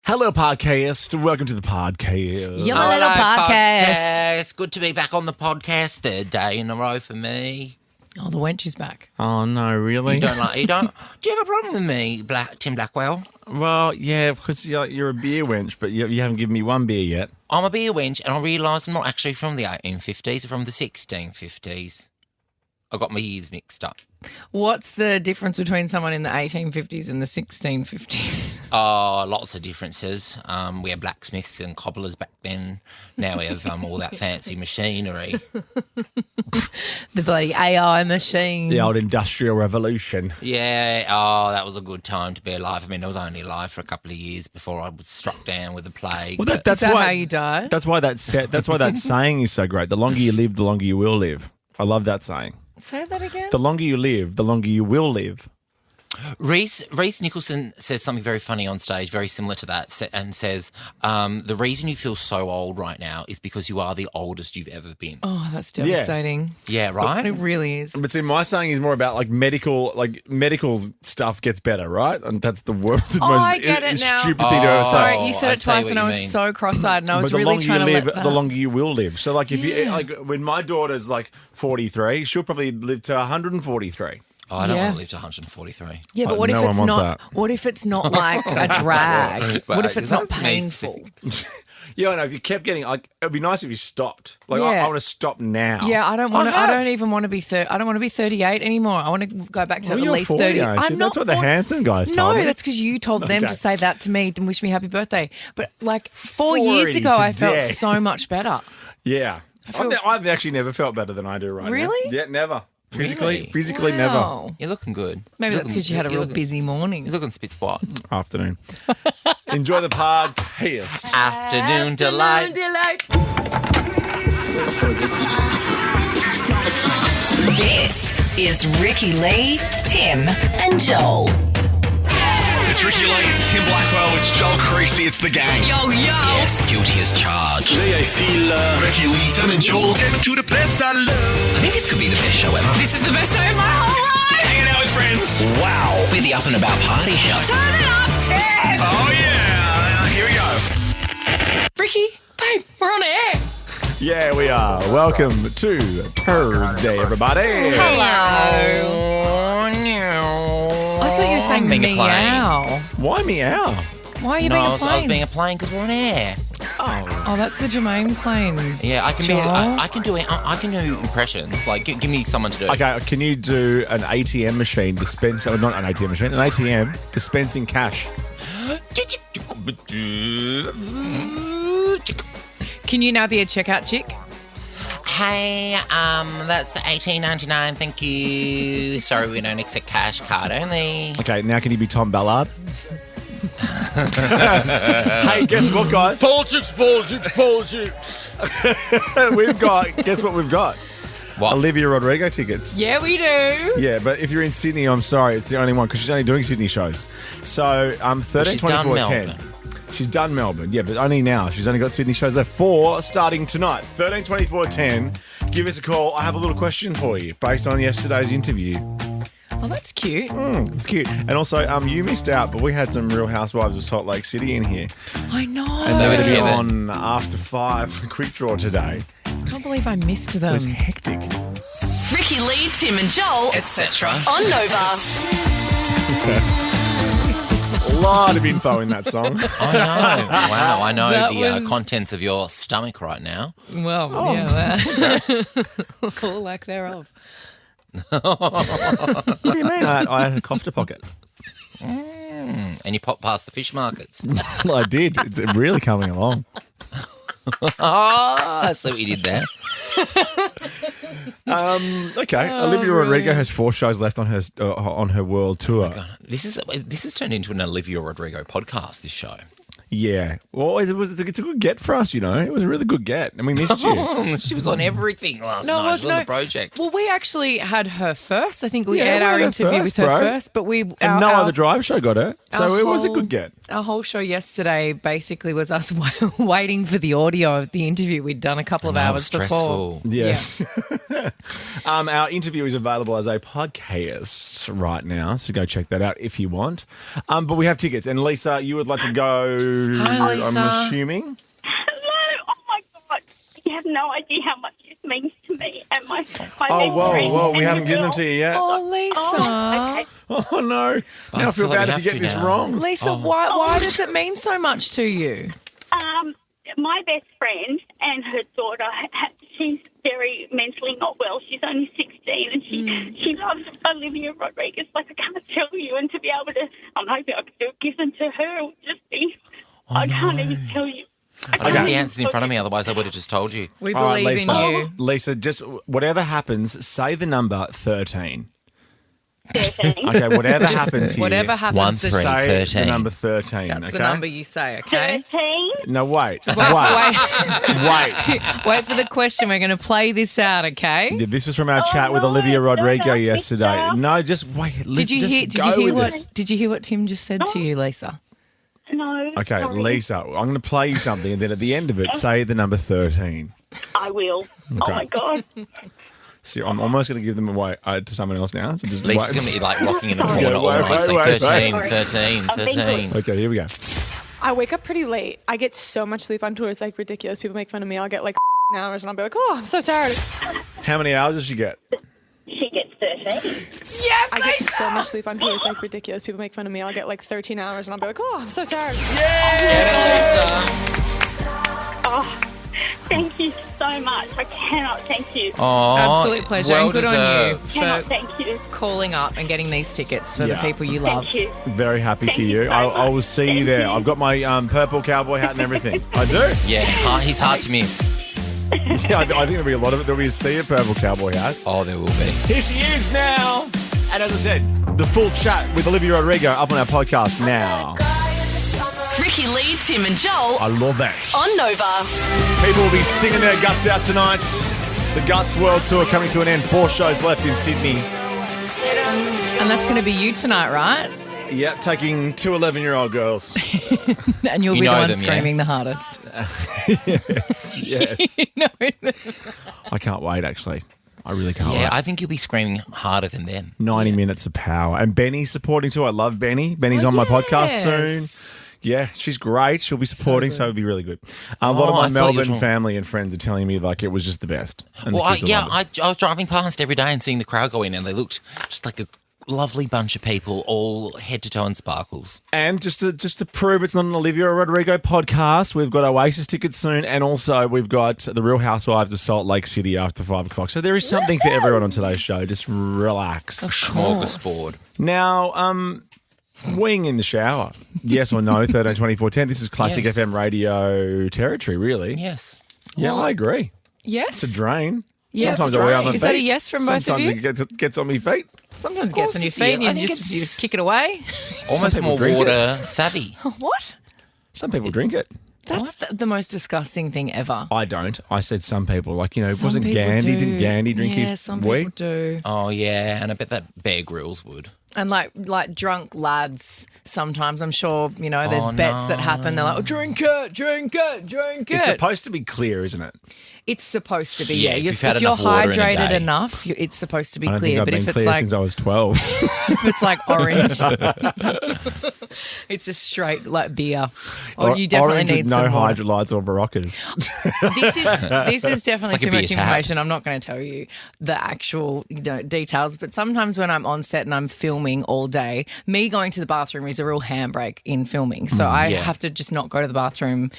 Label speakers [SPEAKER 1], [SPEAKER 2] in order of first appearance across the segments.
[SPEAKER 1] Hello, podcast. Welcome to the podcast.
[SPEAKER 2] Your
[SPEAKER 3] Hello,
[SPEAKER 2] little podcast.
[SPEAKER 3] Good to be back on the podcast. Third day in a row for me.
[SPEAKER 2] Oh, the wench is back.
[SPEAKER 1] Oh, no, really?
[SPEAKER 3] You don't. Do you have a problem with me, Tim Blackwell?
[SPEAKER 1] Well, yeah, because you're a beer wench, but you haven't given me one beer yet.
[SPEAKER 3] I'm a beer wench, and I realise I'm not actually from the 1850s, I'm from the 1650s. I got my years mixed up.
[SPEAKER 2] What's the difference between someone in the 1850s and the 1650s?
[SPEAKER 3] Oh, lots of differences. We had blacksmiths and cobblers back then. Now we have all that fancy machinery.
[SPEAKER 2] The bloody AI machines.
[SPEAKER 1] The old Industrial Revolution.
[SPEAKER 3] Yeah, oh, that was a good time to be alive. I mean, I was only alive for a couple of years before I was struck down with the plague.
[SPEAKER 1] Well,
[SPEAKER 3] but-
[SPEAKER 1] that's
[SPEAKER 2] Is that
[SPEAKER 1] why,
[SPEAKER 2] how you died?
[SPEAKER 1] That's why that saying is so great. The longer you live, the longer you will live. I love that saying.
[SPEAKER 2] Say that again.
[SPEAKER 1] The longer you live, the longer you will live.
[SPEAKER 3] Reese Nicholson says something very funny on stage, very similar to that, and says, the reason you feel so old right now is because you are the oldest you've ever been.
[SPEAKER 2] Oh, that's devastating.
[SPEAKER 3] Yeah, right?
[SPEAKER 2] It really is.
[SPEAKER 1] But see, my saying is more about medical stuff gets better, right? And that's the most
[SPEAKER 2] I get it now.
[SPEAKER 1] stupid thing to ever say.
[SPEAKER 2] Sorry, you said
[SPEAKER 3] I
[SPEAKER 2] it
[SPEAKER 3] see
[SPEAKER 2] twice
[SPEAKER 3] what
[SPEAKER 2] and I
[SPEAKER 3] you
[SPEAKER 2] was
[SPEAKER 3] mean.
[SPEAKER 2] so cross-eyed and I was
[SPEAKER 1] But the
[SPEAKER 2] really
[SPEAKER 1] longer
[SPEAKER 2] trying
[SPEAKER 1] you
[SPEAKER 2] to
[SPEAKER 1] live,
[SPEAKER 2] let that...
[SPEAKER 1] the longer you will live. So, if you
[SPEAKER 2] Yeah.
[SPEAKER 1] when my daughter's 43, she'll probably live to 143.
[SPEAKER 3] Oh, I don't
[SPEAKER 2] Yeah.
[SPEAKER 3] want to live to 143.
[SPEAKER 2] Yeah, but what
[SPEAKER 1] No
[SPEAKER 2] if
[SPEAKER 1] one
[SPEAKER 2] it's
[SPEAKER 1] wants
[SPEAKER 2] not?
[SPEAKER 1] that.
[SPEAKER 2] What if it's not like a drag? What if it's not
[SPEAKER 3] That's me
[SPEAKER 2] painful?
[SPEAKER 1] Yeah, I know. If you kept getting it'd be nice if you stopped. I
[SPEAKER 2] Yeah.
[SPEAKER 1] want to stop now.
[SPEAKER 2] Yeah, I don't want to. I
[SPEAKER 1] have.
[SPEAKER 2] don't even want to be. I don't want to be 38 anymore. I want to go back to
[SPEAKER 1] Well,
[SPEAKER 2] at
[SPEAKER 1] you're
[SPEAKER 2] least
[SPEAKER 1] 40,
[SPEAKER 2] 30.
[SPEAKER 1] aren't you?
[SPEAKER 2] I'm not.
[SPEAKER 1] That's what the
[SPEAKER 2] 40.
[SPEAKER 1] Hanson guys
[SPEAKER 2] No,
[SPEAKER 1] told me.
[SPEAKER 2] that's because you told them
[SPEAKER 1] Okay.
[SPEAKER 2] to say that to me and wish me happy birthday. But 4
[SPEAKER 1] 40
[SPEAKER 2] years ago, I felt
[SPEAKER 1] today.
[SPEAKER 2] so much better.
[SPEAKER 1] Yeah.
[SPEAKER 2] feel-
[SPEAKER 1] I've actually never felt better than I do right now.
[SPEAKER 2] Really?
[SPEAKER 1] Yeah, never.
[SPEAKER 3] Really?
[SPEAKER 1] Physically never.
[SPEAKER 2] Wow.
[SPEAKER 3] You're looking good.
[SPEAKER 2] Maybe that's because you had a real busy morning.
[SPEAKER 3] You're looking spit spot.
[SPEAKER 1] Afternoon. Enjoy the podcast.
[SPEAKER 3] Afternoon delight.
[SPEAKER 4] This is Ricki Lee, Tim, and Joel.
[SPEAKER 5] It's Ricki Lee, it's Tim Blackwell, it's Joel Creasy, it's the gang.
[SPEAKER 4] Yo, yo.
[SPEAKER 3] Yes, guilty as charged.
[SPEAKER 5] I feel Ricki Lee, Tim and Joel, Tim to the place I love.
[SPEAKER 3] I think this could be the best show ever.
[SPEAKER 4] This is the best day of my whole life.
[SPEAKER 5] Hanging out with friends. Wow.
[SPEAKER 3] We're the up and about party show.
[SPEAKER 4] Turn it up, Tim.
[SPEAKER 5] Oh yeah, here we go.
[SPEAKER 4] Ricky, babe, we're on air.
[SPEAKER 1] Yeah, we are. Welcome to Thursday, everybody.
[SPEAKER 3] Hello.
[SPEAKER 2] I thought you were saying
[SPEAKER 3] Being a plane.
[SPEAKER 2] meow.
[SPEAKER 1] Why meow?
[SPEAKER 2] Why are you
[SPEAKER 3] No,
[SPEAKER 2] being
[SPEAKER 3] I
[SPEAKER 2] a
[SPEAKER 3] was
[SPEAKER 2] plane?
[SPEAKER 3] being a plane because we're on air.
[SPEAKER 2] Oh, that's the Jermaine plane.
[SPEAKER 3] Yeah, I can
[SPEAKER 2] Joel?
[SPEAKER 3] I can do impressions. Give me someone to do.
[SPEAKER 1] Okay, can you do an ATM machine not an ATM machine, an ATM dispensing cash?
[SPEAKER 2] Can you now be a checkout chick?
[SPEAKER 3] Hey, that's $18.99. Thank you. Sorry, we don't accept cash, card only.
[SPEAKER 1] Okay, now can you be Tom Ballard? Hey, guess what, guys?
[SPEAKER 5] Politics.
[SPEAKER 1] Guess what we've got?
[SPEAKER 3] What?
[SPEAKER 1] Olivia Rodrigo tickets.
[SPEAKER 2] Yeah, we do.
[SPEAKER 1] Yeah, but if you're in Sydney, I'm sorry, it's the only one because she's only doing Sydney shows. So 13,
[SPEAKER 3] she's done
[SPEAKER 1] 24, 10.
[SPEAKER 3] Melbourne.
[SPEAKER 1] She's done Melbourne, yeah, but only now. She's only got Sydney shows. There are 4 starting tonight. 13, 24, 10. Give us a call. I have a little question for you based on yesterday's interview.
[SPEAKER 2] Oh, that's cute.
[SPEAKER 1] It's cute. And also, you missed out, but we had some Real Housewives of Salt Lake City in here.
[SPEAKER 2] I know.
[SPEAKER 1] And they're going to be
[SPEAKER 3] Kevin.
[SPEAKER 1] on after 5 quick draw today.
[SPEAKER 2] I can't believe I missed
[SPEAKER 1] It was
[SPEAKER 2] them.
[SPEAKER 1] hectic.
[SPEAKER 4] Ricki Lee, Tim, and Joel,
[SPEAKER 3] Etc.
[SPEAKER 4] on Nova.
[SPEAKER 1] A lot of info in that song.
[SPEAKER 3] I know. Wow, I know
[SPEAKER 2] That
[SPEAKER 3] the
[SPEAKER 2] was-
[SPEAKER 3] contents of your stomach right now.
[SPEAKER 2] Well,
[SPEAKER 1] Oh.
[SPEAKER 2] yeah. All lack thereof.
[SPEAKER 1] What do you mean? I had a cofter pocket.
[SPEAKER 3] And you pop past the fish markets.
[SPEAKER 1] Well, I did. It's really coming along.
[SPEAKER 3] Oh, I see what you did there.
[SPEAKER 1] Okay, Olivia Rodrigo has 4 shows left on her world tour.
[SPEAKER 3] This has turned into an Olivia Rodrigo podcast, this show.
[SPEAKER 1] Yeah, well, it's a good get for us. It was a really good get, and we missed you.
[SPEAKER 3] She was on everything last night. She was on the project.
[SPEAKER 2] Well, we actually had her first. I think we
[SPEAKER 1] Yeah,
[SPEAKER 2] aired
[SPEAKER 1] we
[SPEAKER 2] our
[SPEAKER 1] had her
[SPEAKER 2] interview
[SPEAKER 1] first,
[SPEAKER 2] with her
[SPEAKER 1] bro.
[SPEAKER 2] first, but we
[SPEAKER 1] And no other drive show got her, so
[SPEAKER 2] our
[SPEAKER 1] it was a
[SPEAKER 2] whole-
[SPEAKER 1] good get.
[SPEAKER 2] Our whole show yesterday basically was us waiting for the audio of the interview we'd done a couple of
[SPEAKER 3] That
[SPEAKER 2] hours
[SPEAKER 3] was stressful.
[SPEAKER 2] before.
[SPEAKER 1] Yes. Our interview is available as a podcast right now, so go check that out if you want. But we have tickets, and Lisa, you would like to go
[SPEAKER 3] Hi, Lisa.
[SPEAKER 1] I'm assuming.
[SPEAKER 6] Hello. Oh my God. You have no idea how much this means to me and my
[SPEAKER 1] Oh,
[SPEAKER 6] best friend.
[SPEAKER 1] whoa, we
[SPEAKER 6] and
[SPEAKER 1] haven't
[SPEAKER 6] the
[SPEAKER 1] given them
[SPEAKER 6] girl.
[SPEAKER 1] to you yet.
[SPEAKER 2] Oh, Lisa.
[SPEAKER 6] Oh, okay.
[SPEAKER 1] Oh, no. Now I feel
[SPEAKER 3] like
[SPEAKER 1] bad
[SPEAKER 3] we
[SPEAKER 1] if you
[SPEAKER 3] have
[SPEAKER 1] get
[SPEAKER 3] to
[SPEAKER 1] this
[SPEAKER 3] now.
[SPEAKER 1] wrong.
[SPEAKER 2] Lisa, why does it mean so much to you?
[SPEAKER 6] My best friend and her daughter, she's very mentally not well. She's only 16 and she loves Olivia Rodriguez. Like, I can't tell you. And to be able to, I'm hoping I could give them to her. It would just be, I can't even tell you.
[SPEAKER 3] I don't have the answers in front of me, otherwise I would have just told you.
[SPEAKER 2] We
[SPEAKER 1] All right,
[SPEAKER 2] believe in you.
[SPEAKER 1] Lisa, just whatever happens, say the number 13.
[SPEAKER 6] 13.
[SPEAKER 1] Okay, whatever happens here.
[SPEAKER 2] Whatever happens,
[SPEAKER 3] 1,
[SPEAKER 2] to
[SPEAKER 3] 3,
[SPEAKER 1] say
[SPEAKER 3] 13.
[SPEAKER 1] the number 13,
[SPEAKER 2] that's
[SPEAKER 1] okay?
[SPEAKER 2] the number you say, okay?
[SPEAKER 6] 13.
[SPEAKER 1] No, wait.
[SPEAKER 2] Wait.
[SPEAKER 1] Wait.
[SPEAKER 2] Wait for the question. We're going to play this out, okay?
[SPEAKER 1] Yeah, this was from our chat with Olivia Rodrigo yesterday.
[SPEAKER 6] Lisa.
[SPEAKER 1] No, just wait.
[SPEAKER 2] Did you hear what Tim just said to you, Lisa?
[SPEAKER 6] No.
[SPEAKER 1] Okay,
[SPEAKER 6] sorry.
[SPEAKER 1] Lisa, I'm going to play you something, and then at the end of it, say the number 13.
[SPEAKER 6] I will. Oh, my God.
[SPEAKER 1] See, I'm almost going to give them away to someone else now. So just
[SPEAKER 3] Lisa's
[SPEAKER 1] wait.
[SPEAKER 3] going to be like rocking in a
[SPEAKER 1] Okay,
[SPEAKER 3] corner all
[SPEAKER 1] wait,
[SPEAKER 3] night saying
[SPEAKER 1] wait,
[SPEAKER 3] 13,
[SPEAKER 6] wait.
[SPEAKER 3] 13,
[SPEAKER 6] I'm being
[SPEAKER 3] 13.
[SPEAKER 1] Okay, here we go.
[SPEAKER 7] I wake up pretty late. I get so much sleep on tour. It's like ridiculous. People make fun of me. I'll get like hours and I'll be like, oh, I'm so tired.
[SPEAKER 1] How many hours does she get?
[SPEAKER 6] She gets 13.
[SPEAKER 7] Yes, I get so much sleep on tour. It's like ridiculous. People make fun of me. I'll get like 13 hours and I'll be like, oh, I'm so tired.
[SPEAKER 6] Oh, thank you so much. I cannot thank you.
[SPEAKER 3] Oh,
[SPEAKER 2] Absolute pleasure.
[SPEAKER 3] well
[SPEAKER 2] and good on you
[SPEAKER 3] deserved.
[SPEAKER 6] Cannot
[SPEAKER 2] for
[SPEAKER 6] thank you.
[SPEAKER 2] calling up and getting these tickets for the
[SPEAKER 1] Yeah.
[SPEAKER 2] people you love.
[SPEAKER 6] Thank you.
[SPEAKER 1] Very happy
[SPEAKER 6] Thank
[SPEAKER 1] for
[SPEAKER 6] you
[SPEAKER 1] you.
[SPEAKER 6] so
[SPEAKER 1] I will
[SPEAKER 6] much.
[SPEAKER 1] see you
[SPEAKER 6] Thank
[SPEAKER 1] there.
[SPEAKER 6] you.
[SPEAKER 1] I've got my purple cowboy hat and everything. I do.
[SPEAKER 3] Yeah, he's hard to miss.
[SPEAKER 1] Yeah, I think there'll be a lot of it. There'll be a sea of purple cowboy hats.
[SPEAKER 3] Oh, there will be.
[SPEAKER 1] Here she is now. And as I said, the full chat with Olivia Rodrigo up on our podcast now.
[SPEAKER 4] Ricki Lee, Tim and Joel
[SPEAKER 1] I love that.
[SPEAKER 4] on Nova.
[SPEAKER 1] People will be singing their guts out tonight. The Guts World Tour coming to an end. 4 shows left in Sydney.
[SPEAKER 2] And that's going to be you tonight, right?
[SPEAKER 1] Yep, taking 2 11-year-old girls.
[SPEAKER 2] And you'll
[SPEAKER 3] You
[SPEAKER 2] be the
[SPEAKER 3] know
[SPEAKER 2] one
[SPEAKER 3] them, yeah?
[SPEAKER 2] screaming the hardest.
[SPEAKER 1] Yes.
[SPEAKER 2] You know them.
[SPEAKER 1] I can't wait, actually. I really can't
[SPEAKER 3] Yeah,
[SPEAKER 1] wait.
[SPEAKER 3] I think you'll be screaming harder than them.
[SPEAKER 1] 90 minutes of power. And Benny's supporting too. I love Benny. Benny's on my podcast soon. Yeah, she's great. She'll be supporting, so it'll be really good. A lot of
[SPEAKER 3] Oh,
[SPEAKER 1] my
[SPEAKER 3] I thought you were
[SPEAKER 1] Melbourne
[SPEAKER 3] talking-
[SPEAKER 1] family and friends are telling me like it was just the best. And the
[SPEAKER 3] Well,
[SPEAKER 1] kids will love it.
[SPEAKER 3] I was driving past every day and seeing the crowd go in, and they looked just like a lovely bunch of people, all head to toe in sparkles.
[SPEAKER 1] And just to prove it's not an Olivia Rodrigo podcast, we've got Oasis tickets soon, and also we've got the Real Housewives of Salt Lake City after 5 o'clock. So there is something for everyone on today's show. Just relax.
[SPEAKER 3] Smorgasbord.
[SPEAKER 1] Now, wing in the shower. Yes or no, 13, 24, 10. This is classic
[SPEAKER 3] Yes.
[SPEAKER 1] FM radio territory, really.
[SPEAKER 3] Yes.
[SPEAKER 1] Yeah, I agree.
[SPEAKER 2] Yes.
[SPEAKER 1] It's a drain.
[SPEAKER 2] Yes.
[SPEAKER 1] Sometimes I wear on my feet.
[SPEAKER 2] Is that a yes from both of
[SPEAKER 1] Sometimes
[SPEAKER 2] you?
[SPEAKER 1] it gets on my feet.
[SPEAKER 2] Sometimes it gets on your
[SPEAKER 3] it's- yeah,
[SPEAKER 2] feet
[SPEAKER 3] I
[SPEAKER 2] and you
[SPEAKER 3] think
[SPEAKER 2] just
[SPEAKER 3] it's-
[SPEAKER 2] kick it away.
[SPEAKER 3] Almost
[SPEAKER 1] people
[SPEAKER 3] more
[SPEAKER 1] drink it.
[SPEAKER 3] water savvy.
[SPEAKER 2] What?
[SPEAKER 1] Some people drink it.
[SPEAKER 2] That's the most disgusting thing ever.
[SPEAKER 1] I don't. I said some people. Like,
[SPEAKER 2] Some
[SPEAKER 1] wasn't
[SPEAKER 2] people
[SPEAKER 1] Gandhi?
[SPEAKER 2] do.
[SPEAKER 1] Didn't Gandhi drink
[SPEAKER 2] yeah,
[SPEAKER 1] his
[SPEAKER 2] some
[SPEAKER 1] wee?
[SPEAKER 2] people do.
[SPEAKER 3] Oh, yeah, and I bet that Bear Grylls would.
[SPEAKER 2] And like drunk lads, sometimes I'm sure, there's bets that happen. They're like, oh, drink it, drink it, drink it.
[SPEAKER 1] It's supposed to be clear, isn't it?
[SPEAKER 2] It's supposed to be,
[SPEAKER 3] Yeah,
[SPEAKER 2] yeah.
[SPEAKER 3] if
[SPEAKER 2] You're,
[SPEAKER 3] you've had
[SPEAKER 2] if you're
[SPEAKER 3] enough water in a
[SPEAKER 2] hydrated
[SPEAKER 3] day.
[SPEAKER 2] enough, it's supposed to be
[SPEAKER 1] I don't
[SPEAKER 2] clear.
[SPEAKER 1] think I've
[SPEAKER 2] But
[SPEAKER 1] been
[SPEAKER 2] if it's
[SPEAKER 1] clear
[SPEAKER 2] like
[SPEAKER 1] since I was 12.
[SPEAKER 2] if it's like orange, it's just straight like beer. Or you definitely
[SPEAKER 1] Orange
[SPEAKER 2] need
[SPEAKER 1] with no
[SPEAKER 2] some water.
[SPEAKER 1] hydrolytes or Baroccas.
[SPEAKER 2] This is definitely
[SPEAKER 3] like a
[SPEAKER 2] too
[SPEAKER 3] beer
[SPEAKER 2] much
[SPEAKER 3] tap.
[SPEAKER 2] information. I'm not going to tell you the actual details, but sometimes when I'm on set and I'm filming all day, me going to the bathroom is a real handbrake in filming. So I
[SPEAKER 3] yeah.
[SPEAKER 2] have to just not go to the bathroom.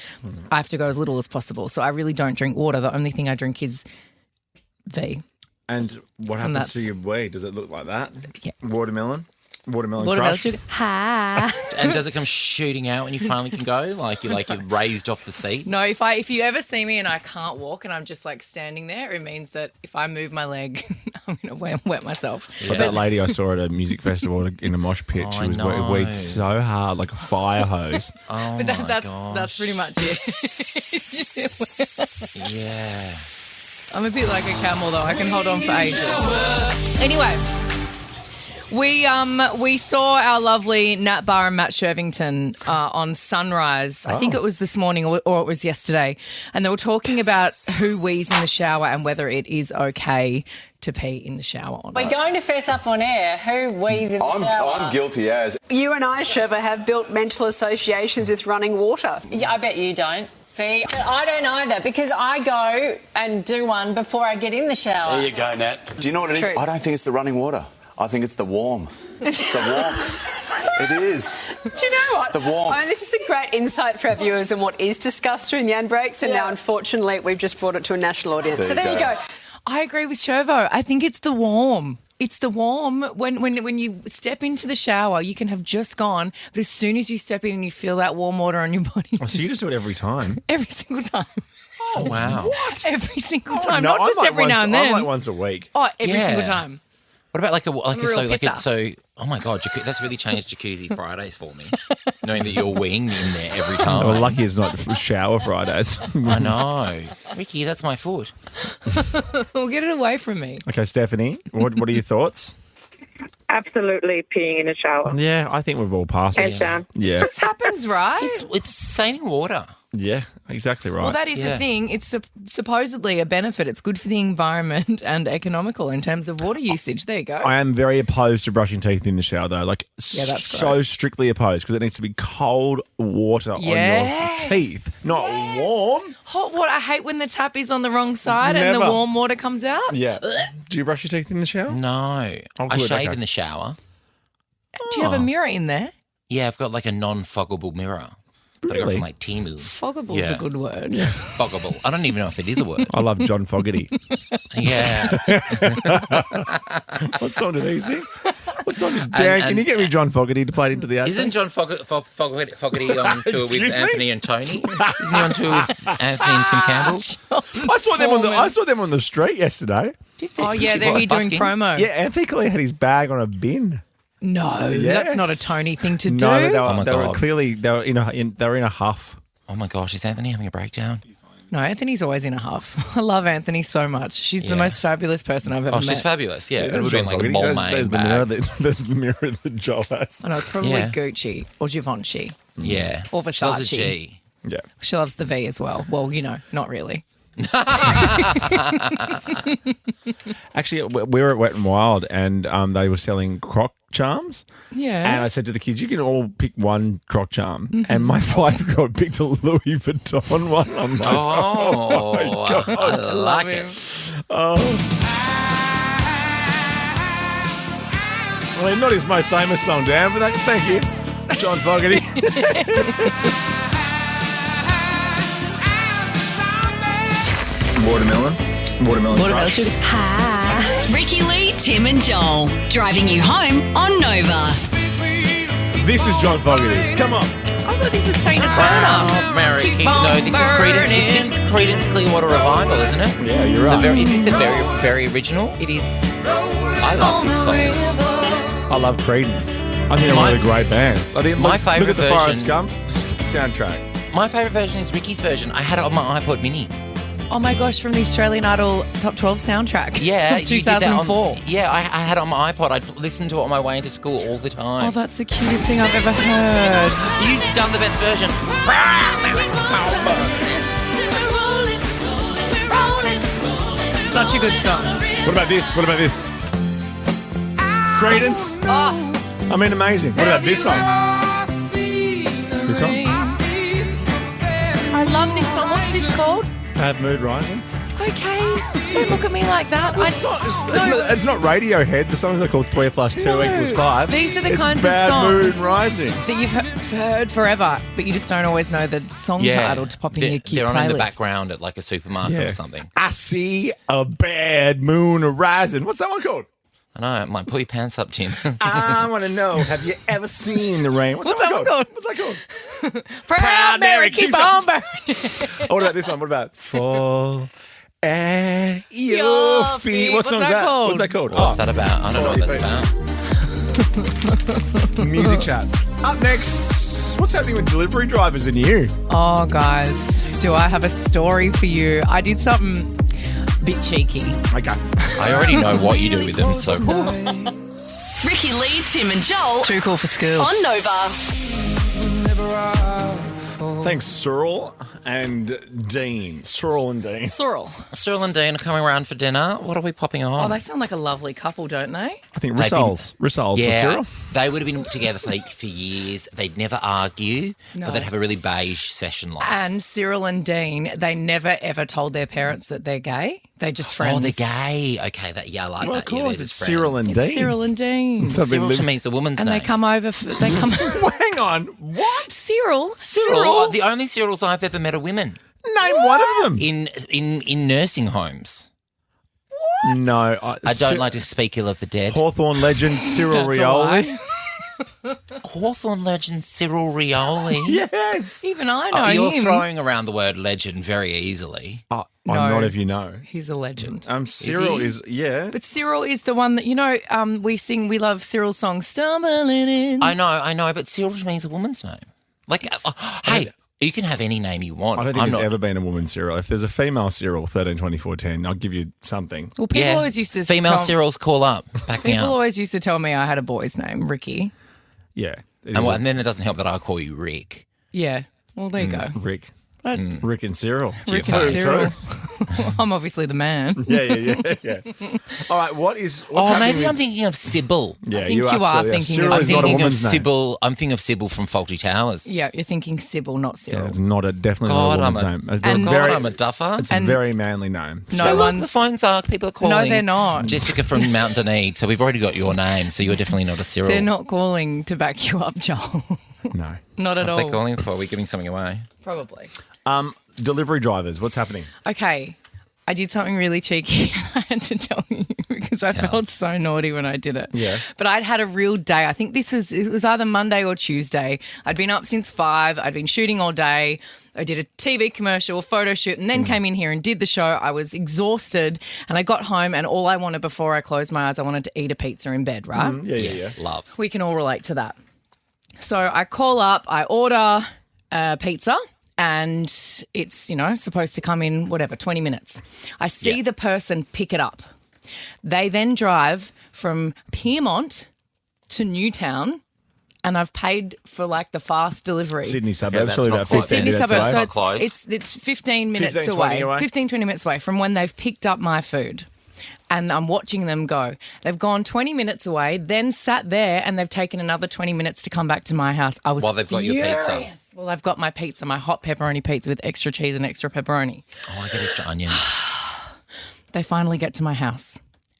[SPEAKER 2] I have to go as little as possible. So I really don't drink water. The only thing I drink is V.
[SPEAKER 1] And what happens
[SPEAKER 2] that's-
[SPEAKER 1] to your wee? Does it look like that?
[SPEAKER 2] Yeah.
[SPEAKER 1] Watermelon? Watermelon
[SPEAKER 2] Watermelon
[SPEAKER 1] crush?
[SPEAKER 2] sugar. Ha.
[SPEAKER 3] And does it come shooting out when you finally can go? You're raised off the seat?
[SPEAKER 2] No, if you ever see me and I can't walk and I'm just like standing there, it means that if I move my leg, I'm going to wet myself.
[SPEAKER 1] So that lady I saw at a music festival in a mosh pit,
[SPEAKER 3] Oh,
[SPEAKER 1] she
[SPEAKER 3] I
[SPEAKER 1] was
[SPEAKER 3] know.
[SPEAKER 1] weed so hard, like a fire hose.
[SPEAKER 3] Oh,
[SPEAKER 2] But
[SPEAKER 3] my
[SPEAKER 2] that's
[SPEAKER 3] gosh.
[SPEAKER 2] pretty much it.
[SPEAKER 3] Yeah.
[SPEAKER 2] I'm a bit like a camel though. I can hold on for ages. Anyway, We saw our lovely Nat Barr and Matt Shervington on Sunrise. I think it was this morning or it was yesterday. And they were talking about who wheezes in the shower and whether it is okay to pee in the shower or not.
[SPEAKER 8] We're going to fess up on air. Who wheezes in the shower?
[SPEAKER 9] I'm guilty as.
[SPEAKER 10] You and I, Sheva, have built mental associations with running water.
[SPEAKER 8] Yeah, I bet you don't. See, but I don't either because I go and do one before I get in the shower.
[SPEAKER 9] There you go, Nat. Do you know what it is?
[SPEAKER 10] True.
[SPEAKER 9] I don't think it's the running water. I think it's the warm. It's the warmth. It is.
[SPEAKER 10] Do you know what?
[SPEAKER 9] It's the warmth.
[SPEAKER 10] I mean, this is a great insight for our viewers on what is discussed during the ad breaks, and now, unfortunately, we've just brought it to a national audience. There you go.
[SPEAKER 2] I agree with Shervo. I think it's the warm. It's the warm. When you step into the shower, you can have just gone, but as soon as you step in and you feel that warm water on your body.
[SPEAKER 1] Oh, so you just do it every time?
[SPEAKER 2] Every single time.
[SPEAKER 3] Oh, wow.
[SPEAKER 1] What?
[SPEAKER 2] Every single time.
[SPEAKER 1] No,
[SPEAKER 2] Not just every now and then.
[SPEAKER 1] I'm like once a week.
[SPEAKER 2] Oh, every single time.
[SPEAKER 3] What about like a
[SPEAKER 2] Real pisser.
[SPEAKER 3] oh my God, that's really changed Jacuzzi Fridays for me, knowing that you're weeing in there every time.
[SPEAKER 1] Well, lucky it's not shower Fridays.
[SPEAKER 3] I know. Ricki, that's my foot.
[SPEAKER 2] Well, get it away from me.
[SPEAKER 1] Okay, Stephanie, what are your thoughts?
[SPEAKER 11] Absolutely peeing in a shower.
[SPEAKER 1] Yeah, I think we've all passed it.
[SPEAKER 11] Hands down.
[SPEAKER 1] Yeah.
[SPEAKER 2] It just happens, right?
[SPEAKER 3] It's saving water.
[SPEAKER 1] Yeah, exactly right.
[SPEAKER 2] Well, that is the thing. It's supposedly a benefit. It's good for the environment and economical in terms of water usage. There you go.
[SPEAKER 1] I am very opposed to brushing teeth in the shower, though. Like,
[SPEAKER 2] that's
[SPEAKER 1] so
[SPEAKER 2] gross.
[SPEAKER 1] strictly opposed because it needs to be cold water on your teeth, not warm.
[SPEAKER 2] Hot water. I hate when the tap is on the wrong side and the
[SPEAKER 1] Never.
[SPEAKER 2] warm water comes out.
[SPEAKER 1] Yeah. Do you brush your teeth in the shower?
[SPEAKER 3] No. I
[SPEAKER 1] good,
[SPEAKER 3] shave
[SPEAKER 1] okay.
[SPEAKER 3] in the shower.
[SPEAKER 2] Do you have a mirror in there?
[SPEAKER 3] Yeah, I've got like a non-foggable mirror that I got
[SPEAKER 1] Really?
[SPEAKER 3] from like Temu.
[SPEAKER 2] Foggable is a good word.
[SPEAKER 3] Foggable. I don't even know if it is a word.
[SPEAKER 1] I love John Fogarty.
[SPEAKER 3] Yeah.
[SPEAKER 1] What song did he sing? What song did Dan? Can you get me John Fogarty to play it into the ad?
[SPEAKER 3] Isn't John Fogarty on tour with
[SPEAKER 1] Excuse me?
[SPEAKER 3] Anthony and Tony? Isn't he on tour with Anthony and Tim Campbell?
[SPEAKER 1] I saw them on the street yesterday.
[SPEAKER 2] Oh, yeah, they're here doing
[SPEAKER 3] busking?
[SPEAKER 2] promo.
[SPEAKER 1] Yeah, Anthony Clee had his bag on a bin.
[SPEAKER 2] No,
[SPEAKER 1] Yes.
[SPEAKER 2] that's not a Tony thing to do.
[SPEAKER 1] No,
[SPEAKER 3] Oh my
[SPEAKER 1] they were
[SPEAKER 3] God.
[SPEAKER 1] clearly they were in a huff.
[SPEAKER 3] Oh my gosh, is Anthony having a breakdown?
[SPEAKER 2] No, Anthony's always in a huff. I love Anthony so much. She's the most fabulous person I've ever
[SPEAKER 3] Oh,
[SPEAKER 2] met.
[SPEAKER 3] she's fabulous. Yeah, it
[SPEAKER 1] there's
[SPEAKER 3] would have been
[SPEAKER 1] John
[SPEAKER 3] like a
[SPEAKER 1] Fogarty.
[SPEAKER 3] Balmain
[SPEAKER 1] There's the
[SPEAKER 3] bag.
[SPEAKER 1] mirror. There's the mirror that Joel has.
[SPEAKER 2] I know, it's probably
[SPEAKER 3] Yeah.
[SPEAKER 2] Gucci or Givenchy.
[SPEAKER 3] Yeah.
[SPEAKER 2] Or
[SPEAKER 3] She loves a
[SPEAKER 2] Versace.
[SPEAKER 3] G.
[SPEAKER 1] Yeah.
[SPEAKER 2] She loves the V as well. Well, not really.
[SPEAKER 1] Actually, we were at Wet n Wild and they were selling croc charms.
[SPEAKER 2] Yeah.
[SPEAKER 1] And I said to the kids, you can all pick one croc charm. And my 5-year-old picked a Louis Vuitton one. I'm like,
[SPEAKER 3] Oh, I like it.
[SPEAKER 1] Well, not his most famous song, Dan, but thank you, John Fogarty.
[SPEAKER 4] Watermelon sugar. Ricki Lee, Tim and Joel. Driving you home on Nova.
[SPEAKER 1] This is John Fogarty. Come on.
[SPEAKER 2] I thought this was Tina Turner.
[SPEAKER 3] Oh, Mary,
[SPEAKER 2] Keep
[SPEAKER 3] no,
[SPEAKER 2] on
[SPEAKER 3] this is Creedence.
[SPEAKER 2] burning.
[SPEAKER 3] This is Creedence Clearwater Revival, isn't it?
[SPEAKER 1] Yeah, you're right.
[SPEAKER 3] Is this the very original?
[SPEAKER 2] It is.
[SPEAKER 3] I love this song.
[SPEAKER 1] I love Creedence. I think they're one of the great bands. I think
[SPEAKER 3] My
[SPEAKER 1] look
[SPEAKER 3] favourite
[SPEAKER 1] at the Forrest
[SPEAKER 3] version-
[SPEAKER 1] Gump soundtrack.
[SPEAKER 3] My favourite version is Ricky's version. I had it on my iPod Mini.
[SPEAKER 2] Oh my gosh, from the Australian Idol Top 12 soundtrack.
[SPEAKER 3] Yeah,
[SPEAKER 2] Of
[SPEAKER 3] you did that
[SPEAKER 2] 2004.
[SPEAKER 3] I had it on my iPod. I'd listen to it on my way into school all the time.
[SPEAKER 2] Oh, that's the cutest thing I've ever heard.
[SPEAKER 3] You've done the best version.
[SPEAKER 2] Such a good song.
[SPEAKER 1] What about this? What about this? Creedence.
[SPEAKER 2] Oh,
[SPEAKER 1] I mean, amazing. What about this one? This one?
[SPEAKER 2] I love this song. What's this called?
[SPEAKER 1] Bad Mood Rising.
[SPEAKER 2] Okay, don't look at me like that.
[SPEAKER 1] It's not Radiohead. The songs are called 3 + 2 = 5.
[SPEAKER 2] These are the
[SPEAKER 1] It's
[SPEAKER 2] kinds of
[SPEAKER 1] Bad
[SPEAKER 2] songs
[SPEAKER 1] Mood Rising.
[SPEAKER 2] that you've heard forever, but you just don't always know the song title to pop in your cute
[SPEAKER 3] they're on in the
[SPEAKER 2] playlist.
[SPEAKER 3] background at like a supermarket or something.
[SPEAKER 1] I see a bad moon rising. What's that one called?
[SPEAKER 3] I know, might pull your pants up, Tim.
[SPEAKER 1] I want to know, have you ever seen the rain? What's that one called? What's that called?
[SPEAKER 2] Proud Mary, keep on burning.
[SPEAKER 1] Oh, what about this one? What about Fall at
[SPEAKER 2] Your
[SPEAKER 1] Your
[SPEAKER 2] feet.
[SPEAKER 1] Feet? What
[SPEAKER 2] What's
[SPEAKER 1] song is
[SPEAKER 2] that
[SPEAKER 1] that?
[SPEAKER 2] called?
[SPEAKER 1] What's that called?
[SPEAKER 3] What's that about? I don't know what that's about.
[SPEAKER 1] Music chat. Up next, what's happening with delivery drivers and you?
[SPEAKER 2] Oh, guys, do I have a story for you? I did something a bit cheeky.
[SPEAKER 1] Okay.
[SPEAKER 3] I already know what you do with them, so
[SPEAKER 4] Ricki Lee, Tim and Joel.
[SPEAKER 2] Too cool for school.
[SPEAKER 4] On Nova.
[SPEAKER 1] Thanks, Cyril and Dean. Cyril and Dean.
[SPEAKER 2] Sorrel.
[SPEAKER 3] Cyril and Dean are coming around for dinner. What are we popping on?
[SPEAKER 2] Oh, they sound like a lovely couple, don't they?
[SPEAKER 1] I think
[SPEAKER 3] They've been-
[SPEAKER 1] Rissoles for
[SPEAKER 3] Yeah,
[SPEAKER 1] Cyril.
[SPEAKER 3] they would have been together for years. They'd never argue,
[SPEAKER 2] No.
[SPEAKER 3] but they'd have a really beige session life.
[SPEAKER 2] And Cyril and Dean, they never ever told their parents that they're gay. They're just friends.
[SPEAKER 3] Oh, they're gay. Okay, I like
[SPEAKER 1] Well,
[SPEAKER 3] that.
[SPEAKER 1] of
[SPEAKER 3] Yeah,
[SPEAKER 1] course,
[SPEAKER 3] they're
[SPEAKER 1] it's
[SPEAKER 3] just
[SPEAKER 1] Cyril
[SPEAKER 3] friends.
[SPEAKER 1] and
[SPEAKER 2] It's
[SPEAKER 1] Dean.
[SPEAKER 2] Cyril and Dean.
[SPEAKER 1] So I've been
[SPEAKER 3] Cyril to
[SPEAKER 1] living-
[SPEAKER 3] me is a woman's
[SPEAKER 2] And
[SPEAKER 3] name.
[SPEAKER 2] they come over. They come.
[SPEAKER 1] Hang on. What?
[SPEAKER 2] Cyril.
[SPEAKER 3] Cyril, the only Cyrils I've ever met are women
[SPEAKER 1] Name one of them.
[SPEAKER 3] in nursing homes.
[SPEAKER 1] No.
[SPEAKER 3] I don't like to speak ill of the dead.
[SPEAKER 1] Hawthorne legend Cyril
[SPEAKER 2] That's a
[SPEAKER 1] Rioli.
[SPEAKER 2] lie.
[SPEAKER 3] Hawthorne legend Cyril Rioli.
[SPEAKER 1] Yes.
[SPEAKER 2] Even I know
[SPEAKER 3] You're
[SPEAKER 2] him.
[SPEAKER 3] throwing around the word legend very easily.
[SPEAKER 1] Oh,
[SPEAKER 2] No.
[SPEAKER 1] I'm not if you know.
[SPEAKER 2] He's a legend.
[SPEAKER 1] Cyril
[SPEAKER 3] he?
[SPEAKER 1] is yeah.
[SPEAKER 2] But Cyril is the one that, we love Cyril's song, Stumbling In.
[SPEAKER 3] I know, but Cyril to me is a woman's name. Like, hey, you can have any name you want.
[SPEAKER 1] I don't think
[SPEAKER 3] I'm
[SPEAKER 1] there's
[SPEAKER 3] not-
[SPEAKER 1] ever been a woman Cyril. If there's a female Cyril, 13, 24, 10, I'll give you something.
[SPEAKER 2] Well, people
[SPEAKER 3] Yeah.
[SPEAKER 2] always used to
[SPEAKER 3] Female
[SPEAKER 2] tell,
[SPEAKER 3] Cyrils call up. Back me
[SPEAKER 2] People
[SPEAKER 3] up.
[SPEAKER 2] always used to tell me I had a boy's name, Ricki.
[SPEAKER 1] Yeah. It
[SPEAKER 3] And,
[SPEAKER 1] is
[SPEAKER 3] and then it doesn't help that I call you Rick.
[SPEAKER 2] Yeah. Well, there you go.
[SPEAKER 1] Rick.
[SPEAKER 2] But
[SPEAKER 1] Rick and Cyril.
[SPEAKER 2] Rick
[SPEAKER 3] your
[SPEAKER 2] and
[SPEAKER 3] face.
[SPEAKER 2] Cyril. I'm obviously the man.
[SPEAKER 1] Yeah. All right, what's
[SPEAKER 3] Oh,
[SPEAKER 1] happening
[SPEAKER 3] maybe I'm thinking of Sybil.
[SPEAKER 1] Yeah,
[SPEAKER 2] I think you are
[SPEAKER 1] absolutely
[SPEAKER 2] thinking
[SPEAKER 1] Cyril
[SPEAKER 2] of-
[SPEAKER 1] is
[SPEAKER 3] I'm
[SPEAKER 1] not a
[SPEAKER 3] thinking of
[SPEAKER 1] woman's name.
[SPEAKER 3] Sybil. I'm thinking of Sybil from Faulty Towers.
[SPEAKER 2] Yeah, you're thinking Sybil, not Cyril.
[SPEAKER 1] Yeah, it's not definitely
[SPEAKER 3] God,
[SPEAKER 1] not a woman's
[SPEAKER 3] I'm a-
[SPEAKER 1] name. It's
[SPEAKER 2] And-
[SPEAKER 1] a
[SPEAKER 3] God,
[SPEAKER 1] very,
[SPEAKER 3] I'm a duffer.
[SPEAKER 1] it's a
[SPEAKER 2] and-
[SPEAKER 1] very manly name.
[SPEAKER 2] No
[SPEAKER 3] Look,
[SPEAKER 2] one's.
[SPEAKER 3] the phones are. People are calling.
[SPEAKER 2] No, they're not.
[SPEAKER 3] Jessica from Mount Dunedin. So we've already got your name. So you're definitely not a Cyril.
[SPEAKER 2] They're not calling to back you up, Joel.
[SPEAKER 1] No.
[SPEAKER 2] Not at
[SPEAKER 3] What are
[SPEAKER 2] all.
[SPEAKER 3] they calling for? Are we giving something away?
[SPEAKER 2] Probably.
[SPEAKER 1] Delivery drivers, what's happening?
[SPEAKER 2] Okay. I did something really cheeky and I had to tell you because I felt so naughty when I did it.
[SPEAKER 1] Yeah.
[SPEAKER 2] But I'd had a real day. I think it was either Monday or Tuesday. I'd been up since 5. I'd been shooting all day. I did a TV commercial, a photo shoot, and then came in here and did the show. I was exhausted and I got home and all I wanted before I closed my eyes, I wanted to eat a pizza in bed, right?
[SPEAKER 3] Yes, love.
[SPEAKER 2] We can all relate to that. So I call up, I order pizza. And it's, supposed to come in, 20 minutes. I see the person pick it up. They then drive from Piermont to Newtown, and I've paid for the fast delivery.
[SPEAKER 1] Sydney
[SPEAKER 3] Yeah,
[SPEAKER 1] suburbs,
[SPEAKER 3] that's
[SPEAKER 1] surely
[SPEAKER 3] not
[SPEAKER 1] about
[SPEAKER 3] quite
[SPEAKER 1] 15
[SPEAKER 2] Sydney
[SPEAKER 1] minutes
[SPEAKER 2] suburbs.
[SPEAKER 1] away.
[SPEAKER 2] So
[SPEAKER 3] Not close.
[SPEAKER 2] it's 15 minutes
[SPEAKER 1] 15, 20 away.
[SPEAKER 2] 15, 20 minutes away from when they've picked up my food. And I'm watching them go. They've gone 20 minutes away, then sat there, and they've taken another 20 minutes to come back to my house. I was
[SPEAKER 3] While they've got your pizza.
[SPEAKER 2] furious. Well, I've got my pizza, my hot pepperoni pizza with extra cheese and extra pepperoni.
[SPEAKER 3] Oh, I get extra onion.
[SPEAKER 2] They finally get to my house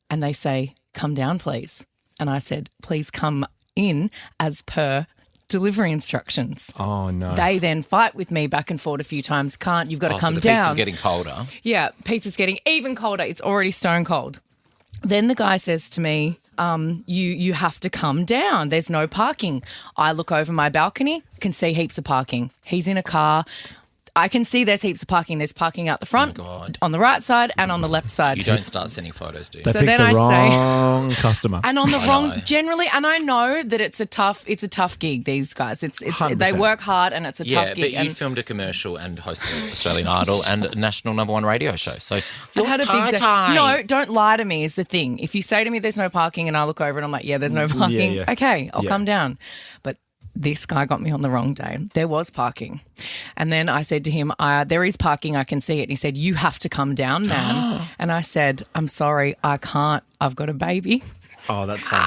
[SPEAKER 2] and they say, "Come down, please." And I said, "Please come in as per delivery instructions."
[SPEAKER 1] Oh, no.
[SPEAKER 2] They then fight with me back and forth a few times. You've got to come
[SPEAKER 3] so the
[SPEAKER 2] down.
[SPEAKER 3] pizza's getting colder.
[SPEAKER 2] Yeah, pizza's getting even colder. It's already stone cold. Then the guy says to me, you have to come down. There's no parking. I look over my balcony, can see heaps of parking. He's in a car. I can see there's heaps of parking. There's parking out the front,
[SPEAKER 3] God.
[SPEAKER 2] on the right side and on the left side.
[SPEAKER 3] You don't start sending photos, do you?
[SPEAKER 1] They
[SPEAKER 2] So
[SPEAKER 1] picked
[SPEAKER 2] then
[SPEAKER 1] the
[SPEAKER 2] I say-
[SPEAKER 1] wrong customer.
[SPEAKER 2] And on the wrong,
[SPEAKER 3] know.
[SPEAKER 2] generally, and I know that it's a tough gig. These guys, it's
[SPEAKER 1] 100%.
[SPEAKER 2] they work hard, and it's a
[SPEAKER 3] Yeah,
[SPEAKER 2] tough
[SPEAKER 3] but
[SPEAKER 2] gig.
[SPEAKER 3] you
[SPEAKER 2] And
[SPEAKER 3] filmed a commercial and hosted Australian Idol and a national #1 radio show. So
[SPEAKER 2] I
[SPEAKER 3] you're
[SPEAKER 2] had a big day.
[SPEAKER 3] tie-tie.
[SPEAKER 2] No, don't lie to me is the thing. If you say to me there's no parking and I look over and I'm like, yeah, there's no parking.
[SPEAKER 1] yeah.
[SPEAKER 2] Okay, I'll
[SPEAKER 1] Yeah.
[SPEAKER 2] come down. But this guy got me on the wrong day. There was parking. And then I said to him, there is parking. I can see it. And he said, you have to come down, man. And I said, I'm sorry, I can't. I've got a baby.
[SPEAKER 1] Oh, that's fine.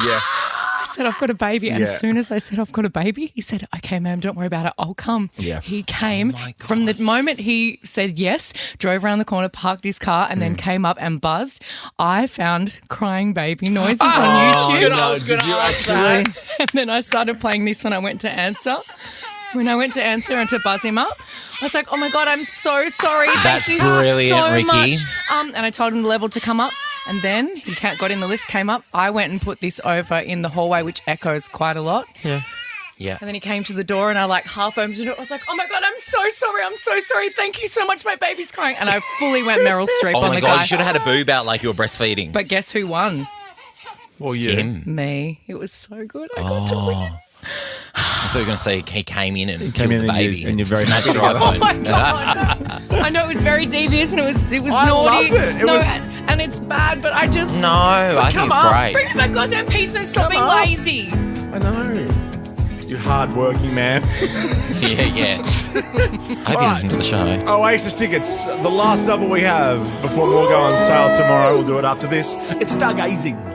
[SPEAKER 1] Yeah.
[SPEAKER 2] I said, I've got a baby. And
[SPEAKER 1] Yeah.
[SPEAKER 2] as soon as I said, I've got a baby, he said, okay, ma'am, don't worry about it. I'll come.
[SPEAKER 1] Yeah.
[SPEAKER 2] He came
[SPEAKER 3] my God.
[SPEAKER 2] from the moment he said yes, drove around the corner, parked his car, and then came up and buzzed. I found crying baby noises on YouTube.
[SPEAKER 3] I was going to ask that.
[SPEAKER 2] And then I started playing this when I went to answer. When I went to answer and to buzz him up, I was like, oh my God, I'm so sorry.
[SPEAKER 3] That's
[SPEAKER 2] Thank you
[SPEAKER 3] brilliant,
[SPEAKER 2] so
[SPEAKER 3] Ricki.
[SPEAKER 2] much. And I told him the level to come up. And then he got in the lift, came up. I went and put this over in the hallway, which echoes quite a lot.
[SPEAKER 3] Yeah.
[SPEAKER 2] And then he came to the door and I half opened it. I was like, oh my God, I'm so sorry. I'm so sorry. Thank you so much. My baby's crying. And I fully went Meryl Streep
[SPEAKER 3] Oh
[SPEAKER 2] on
[SPEAKER 3] my
[SPEAKER 2] the
[SPEAKER 3] God,
[SPEAKER 2] guy.
[SPEAKER 3] you should have had a boob out like you were breastfeeding.
[SPEAKER 2] But guess who won?
[SPEAKER 1] Well, yeah.
[SPEAKER 3] Him.
[SPEAKER 2] Me. It was so good. I got to win.
[SPEAKER 3] I thought you were going to say he came in and
[SPEAKER 1] came
[SPEAKER 3] killed
[SPEAKER 1] in
[SPEAKER 3] the
[SPEAKER 1] and
[SPEAKER 3] baby.
[SPEAKER 1] you- and you're very
[SPEAKER 3] smashed
[SPEAKER 1] happy
[SPEAKER 3] your
[SPEAKER 1] together.
[SPEAKER 2] Oh
[SPEAKER 3] iPhone.
[SPEAKER 2] my God. I know it was very devious and it was
[SPEAKER 1] I
[SPEAKER 2] naughty.
[SPEAKER 1] loved it. It
[SPEAKER 2] no,
[SPEAKER 1] was-
[SPEAKER 2] and and it's bad, but I just...
[SPEAKER 3] No, I think it's great.
[SPEAKER 2] Bring me that goddamn pizza and stop being lazy.
[SPEAKER 1] I know. You hard-working man.
[SPEAKER 3] Yeah. I hope he listens to the show.
[SPEAKER 1] Oasis tickets, the last double we have before we'll go on sale tomorrow. We'll do it after this. It's stargazing.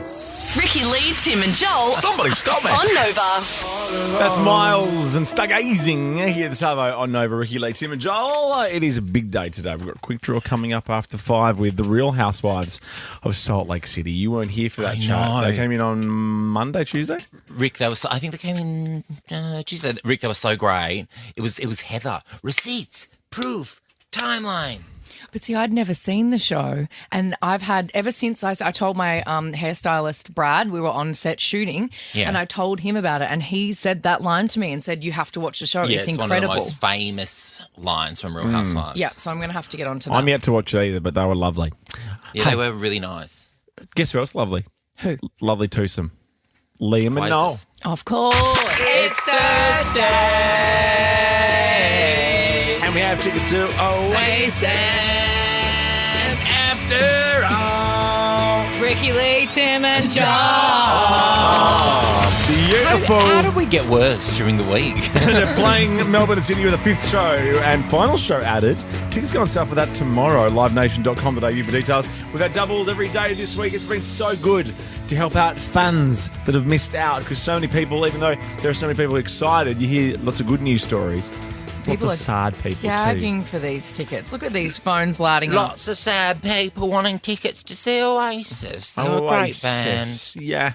[SPEAKER 4] Ricki Lee, Tim and Joel.
[SPEAKER 5] Somebody stop me.
[SPEAKER 4] On Nova.
[SPEAKER 1] That's Miles and stargazing here this Savo on Nova. Ricki Lee, Tim and Joel. It is a big day today. We've got a quick draw coming up after 5 with the Real Housewives of Salt Lake City. You weren't here for that chat. They came in on Monday, Tuesday?
[SPEAKER 3] Rick, I think they came in Tuesday. Rick, they were so great. It was Heather. Receipts, proof, timeline.
[SPEAKER 2] But see, I'd never seen the show, and I've had, ever since I told my hairstylist, Brad, we were on set shooting, and I told him about it, and he said that line to me and said, you have to watch the show.
[SPEAKER 3] Yeah,
[SPEAKER 2] it's
[SPEAKER 3] one
[SPEAKER 2] incredible.
[SPEAKER 3] of the most famous lines from Real Housewives.
[SPEAKER 2] Yeah, so I'm going to have to get onto that.
[SPEAKER 1] I'm yet to watch it either, but they were lovely.
[SPEAKER 3] Yeah, they were really nice.
[SPEAKER 1] Guess who else lovely?
[SPEAKER 2] Who?
[SPEAKER 1] Lovely twosome. Liam and Noel.
[SPEAKER 2] Of course. It's Thursday.
[SPEAKER 1] And we have tickets to Oasis. After all.
[SPEAKER 2] Ricki Lee, Tim and Joel.
[SPEAKER 1] Beautiful.
[SPEAKER 3] How did we get worse during the week?
[SPEAKER 1] They're playing Melbourne and Sydney with a 5th show and final show added. Tickets go on sale for that tomorrow. livenation.com.au for details. We've had doubles every day this week. It's been so good to help out fans that have missed out because so many people, even though there are so many people excited, you hear lots of good news stories. Lots of sad people
[SPEAKER 2] gagging for these tickets. Look at these phones lighting up.
[SPEAKER 3] Lots of sad people wanting tickets to see Oasis. They're a great band.
[SPEAKER 1] Yeah.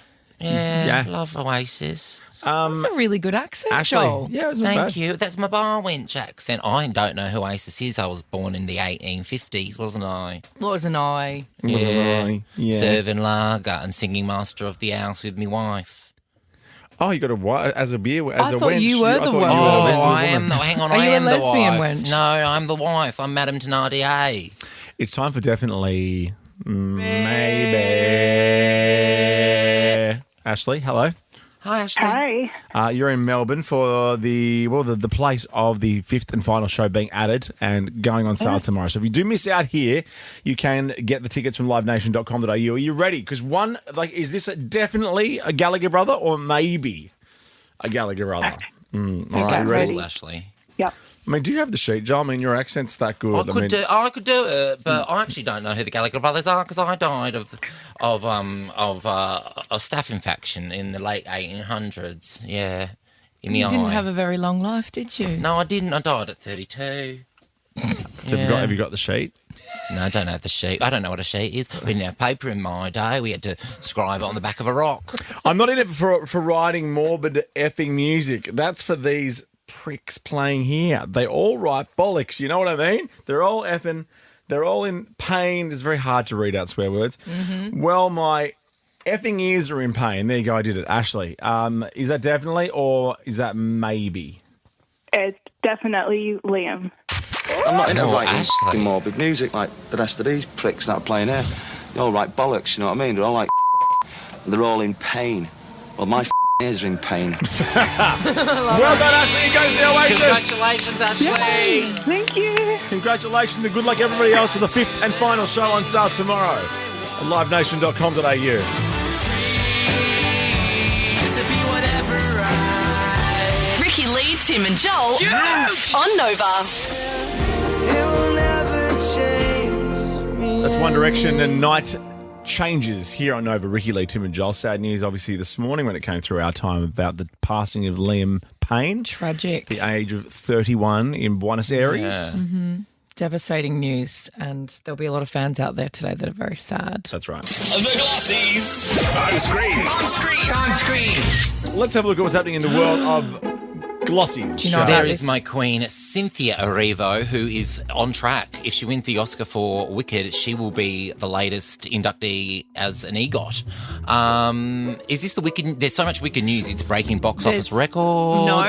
[SPEAKER 3] Love Oasis.
[SPEAKER 2] That's a really good accent,
[SPEAKER 1] Ashley.
[SPEAKER 2] Joel.
[SPEAKER 1] Yeah, it was
[SPEAKER 3] Thank you. That's my bar wench accent. I don't know who Oasis is. I was born in the 1850s, wasn't I?
[SPEAKER 2] Wasn't I?
[SPEAKER 3] Yeah. Serving lager and singing Master of the House with me wife.
[SPEAKER 1] Oh, you got a wife as a beer as
[SPEAKER 2] I
[SPEAKER 1] a
[SPEAKER 2] thought
[SPEAKER 1] wench.
[SPEAKER 2] you were the wench.
[SPEAKER 3] I am the. Hang on,
[SPEAKER 2] Are
[SPEAKER 3] I
[SPEAKER 2] you a
[SPEAKER 3] am the
[SPEAKER 2] lesbian
[SPEAKER 3] wife.
[SPEAKER 2] wench?
[SPEAKER 3] No, I'm the wife. I'm Madame Thenardier.
[SPEAKER 1] It's time for definitely maybe. Ashley, hello.
[SPEAKER 3] Hi, Ashley.
[SPEAKER 11] Hi.
[SPEAKER 1] You're in Melbourne for the place of the 5th and final show being added and going on sale tomorrow. So if you do miss out here, you can get the tickets from livenation.com.au. Are you ready? Because is this definitely a Gallagher brother or maybe a Gallagher brother? All right, you ready?
[SPEAKER 3] Cool, Ashley.
[SPEAKER 11] Yep.
[SPEAKER 1] I mean, do you have the sheet, Joel? I mean, your accent's that good.
[SPEAKER 3] I could do it, but I actually don't know who the Gallagher brothers are because I died of a staph infection in the late 1800s. Yeah, in the
[SPEAKER 2] You
[SPEAKER 3] eye.
[SPEAKER 2] didn't have a very long life, did you?
[SPEAKER 3] No, I didn't. I died at 32.
[SPEAKER 1] So have you got the sheet?
[SPEAKER 3] No, I don't have the sheet. I don't know what a sheet is. We didn't have paper in my day. We had to scribe it on the back of a rock.
[SPEAKER 1] I'm not in it for writing morbid effing music. That's for these pricks playing here. They all write bollocks. You know what I mean? They're all effing. They're all in pain. It's very hard to read out swear words. Mm-hmm. Well, my effing ears are in pain. There you go. I did it. Ashley, is that definitely or is that maybe?
[SPEAKER 11] It's definitely Liam.
[SPEAKER 9] I'm not into writing
[SPEAKER 3] Ashley.
[SPEAKER 9] morbid music like the rest of these pricks that are playing here. They all write bollocks, you know what I mean? They're all like they're all in pain. Well, my ears are in pain.
[SPEAKER 1] Well done, Ashley. You go to the Oasis.
[SPEAKER 3] Congratulations, Ashley.
[SPEAKER 11] Thank you.
[SPEAKER 1] Congratulations and good luck everybody else for the 5th and final show on sale tomorrow at livenation.com.au.
[SPEAKER 4] Ricki Lee, Tim and Joel. On Nova.
[SPEAKER 1] That's One Direction and Night Changes here on Nova. Ricki Lee, Tim and Joel. Sad news, obviously, this morning when it came through our time about the passing of Liam Payne.
[SPEAKER 2] Tragic.
[SPEAKER 1] The age of 31 in Buenos Aires.
[SPEAKER 3] Yeah.
[SPEAKER 2] Mm-hmm. Devastating news, and there'll be a lot of fans out there today that are very sad.
[SPEAKER 1] That's right.
[SPEAKER 5] The Glossys. On screen. On screen. On screen.
[SPEAKER 1] Let's have a look at what's happening in the world of Glossys.
[SPEAKER 2] Do you know about
[SPEAKER 3] There
[SPEAKER 2] this?
[SPEAKER 3] is my queen, Cynthia Erivo, who is on track. If she wins the Oscar for Wicked, she will be the latest inductee as an EGOT. Is this the Wicked? There's so much Wicked news. It's breaking box office records.
[SPEAKER 2] No,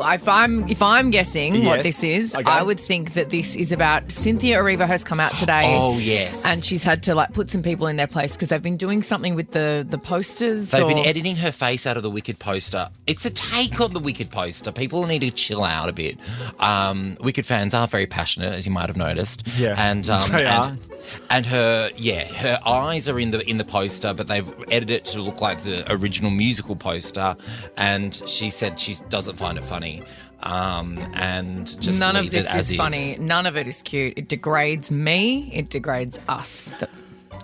[SPEAKER 2] if I'm guessing what
[SPEAKER 1] Yes.
[SPEAKER 2] this is,
[SPEAKER 1] Okay.
[SPEAKER 2] I would think that this is about Cynthia Erivo has come out today.
[SPEAKER 3] Oh, yes.
[SPEAKER 2] And she's had to put some people in their place because they've been doing something with the posters.
[SPEAKER 3] They've been editing her face out of the Wicked poster. It's a take on the Wicked poster, People need to chill out a bit. Wicked fans are very passionate, as you might have noticed.
[SPEAKER 1] Yeah,
[SPEAKER 3] and
[SPEAKER 1] they are.
[SPEAKER 3] And her eyes are in the poster, but they've edited it to look like the original musical poster. And she said she doesn't find it funny. And just
[SPEAKER 2] none of
[SPEAKER 3] leave
[SPEAKER 2] this
[SPEAKER 3] it as
[SPEAKER 2] is funny. None of it is cute. It degrades me. It degrades us.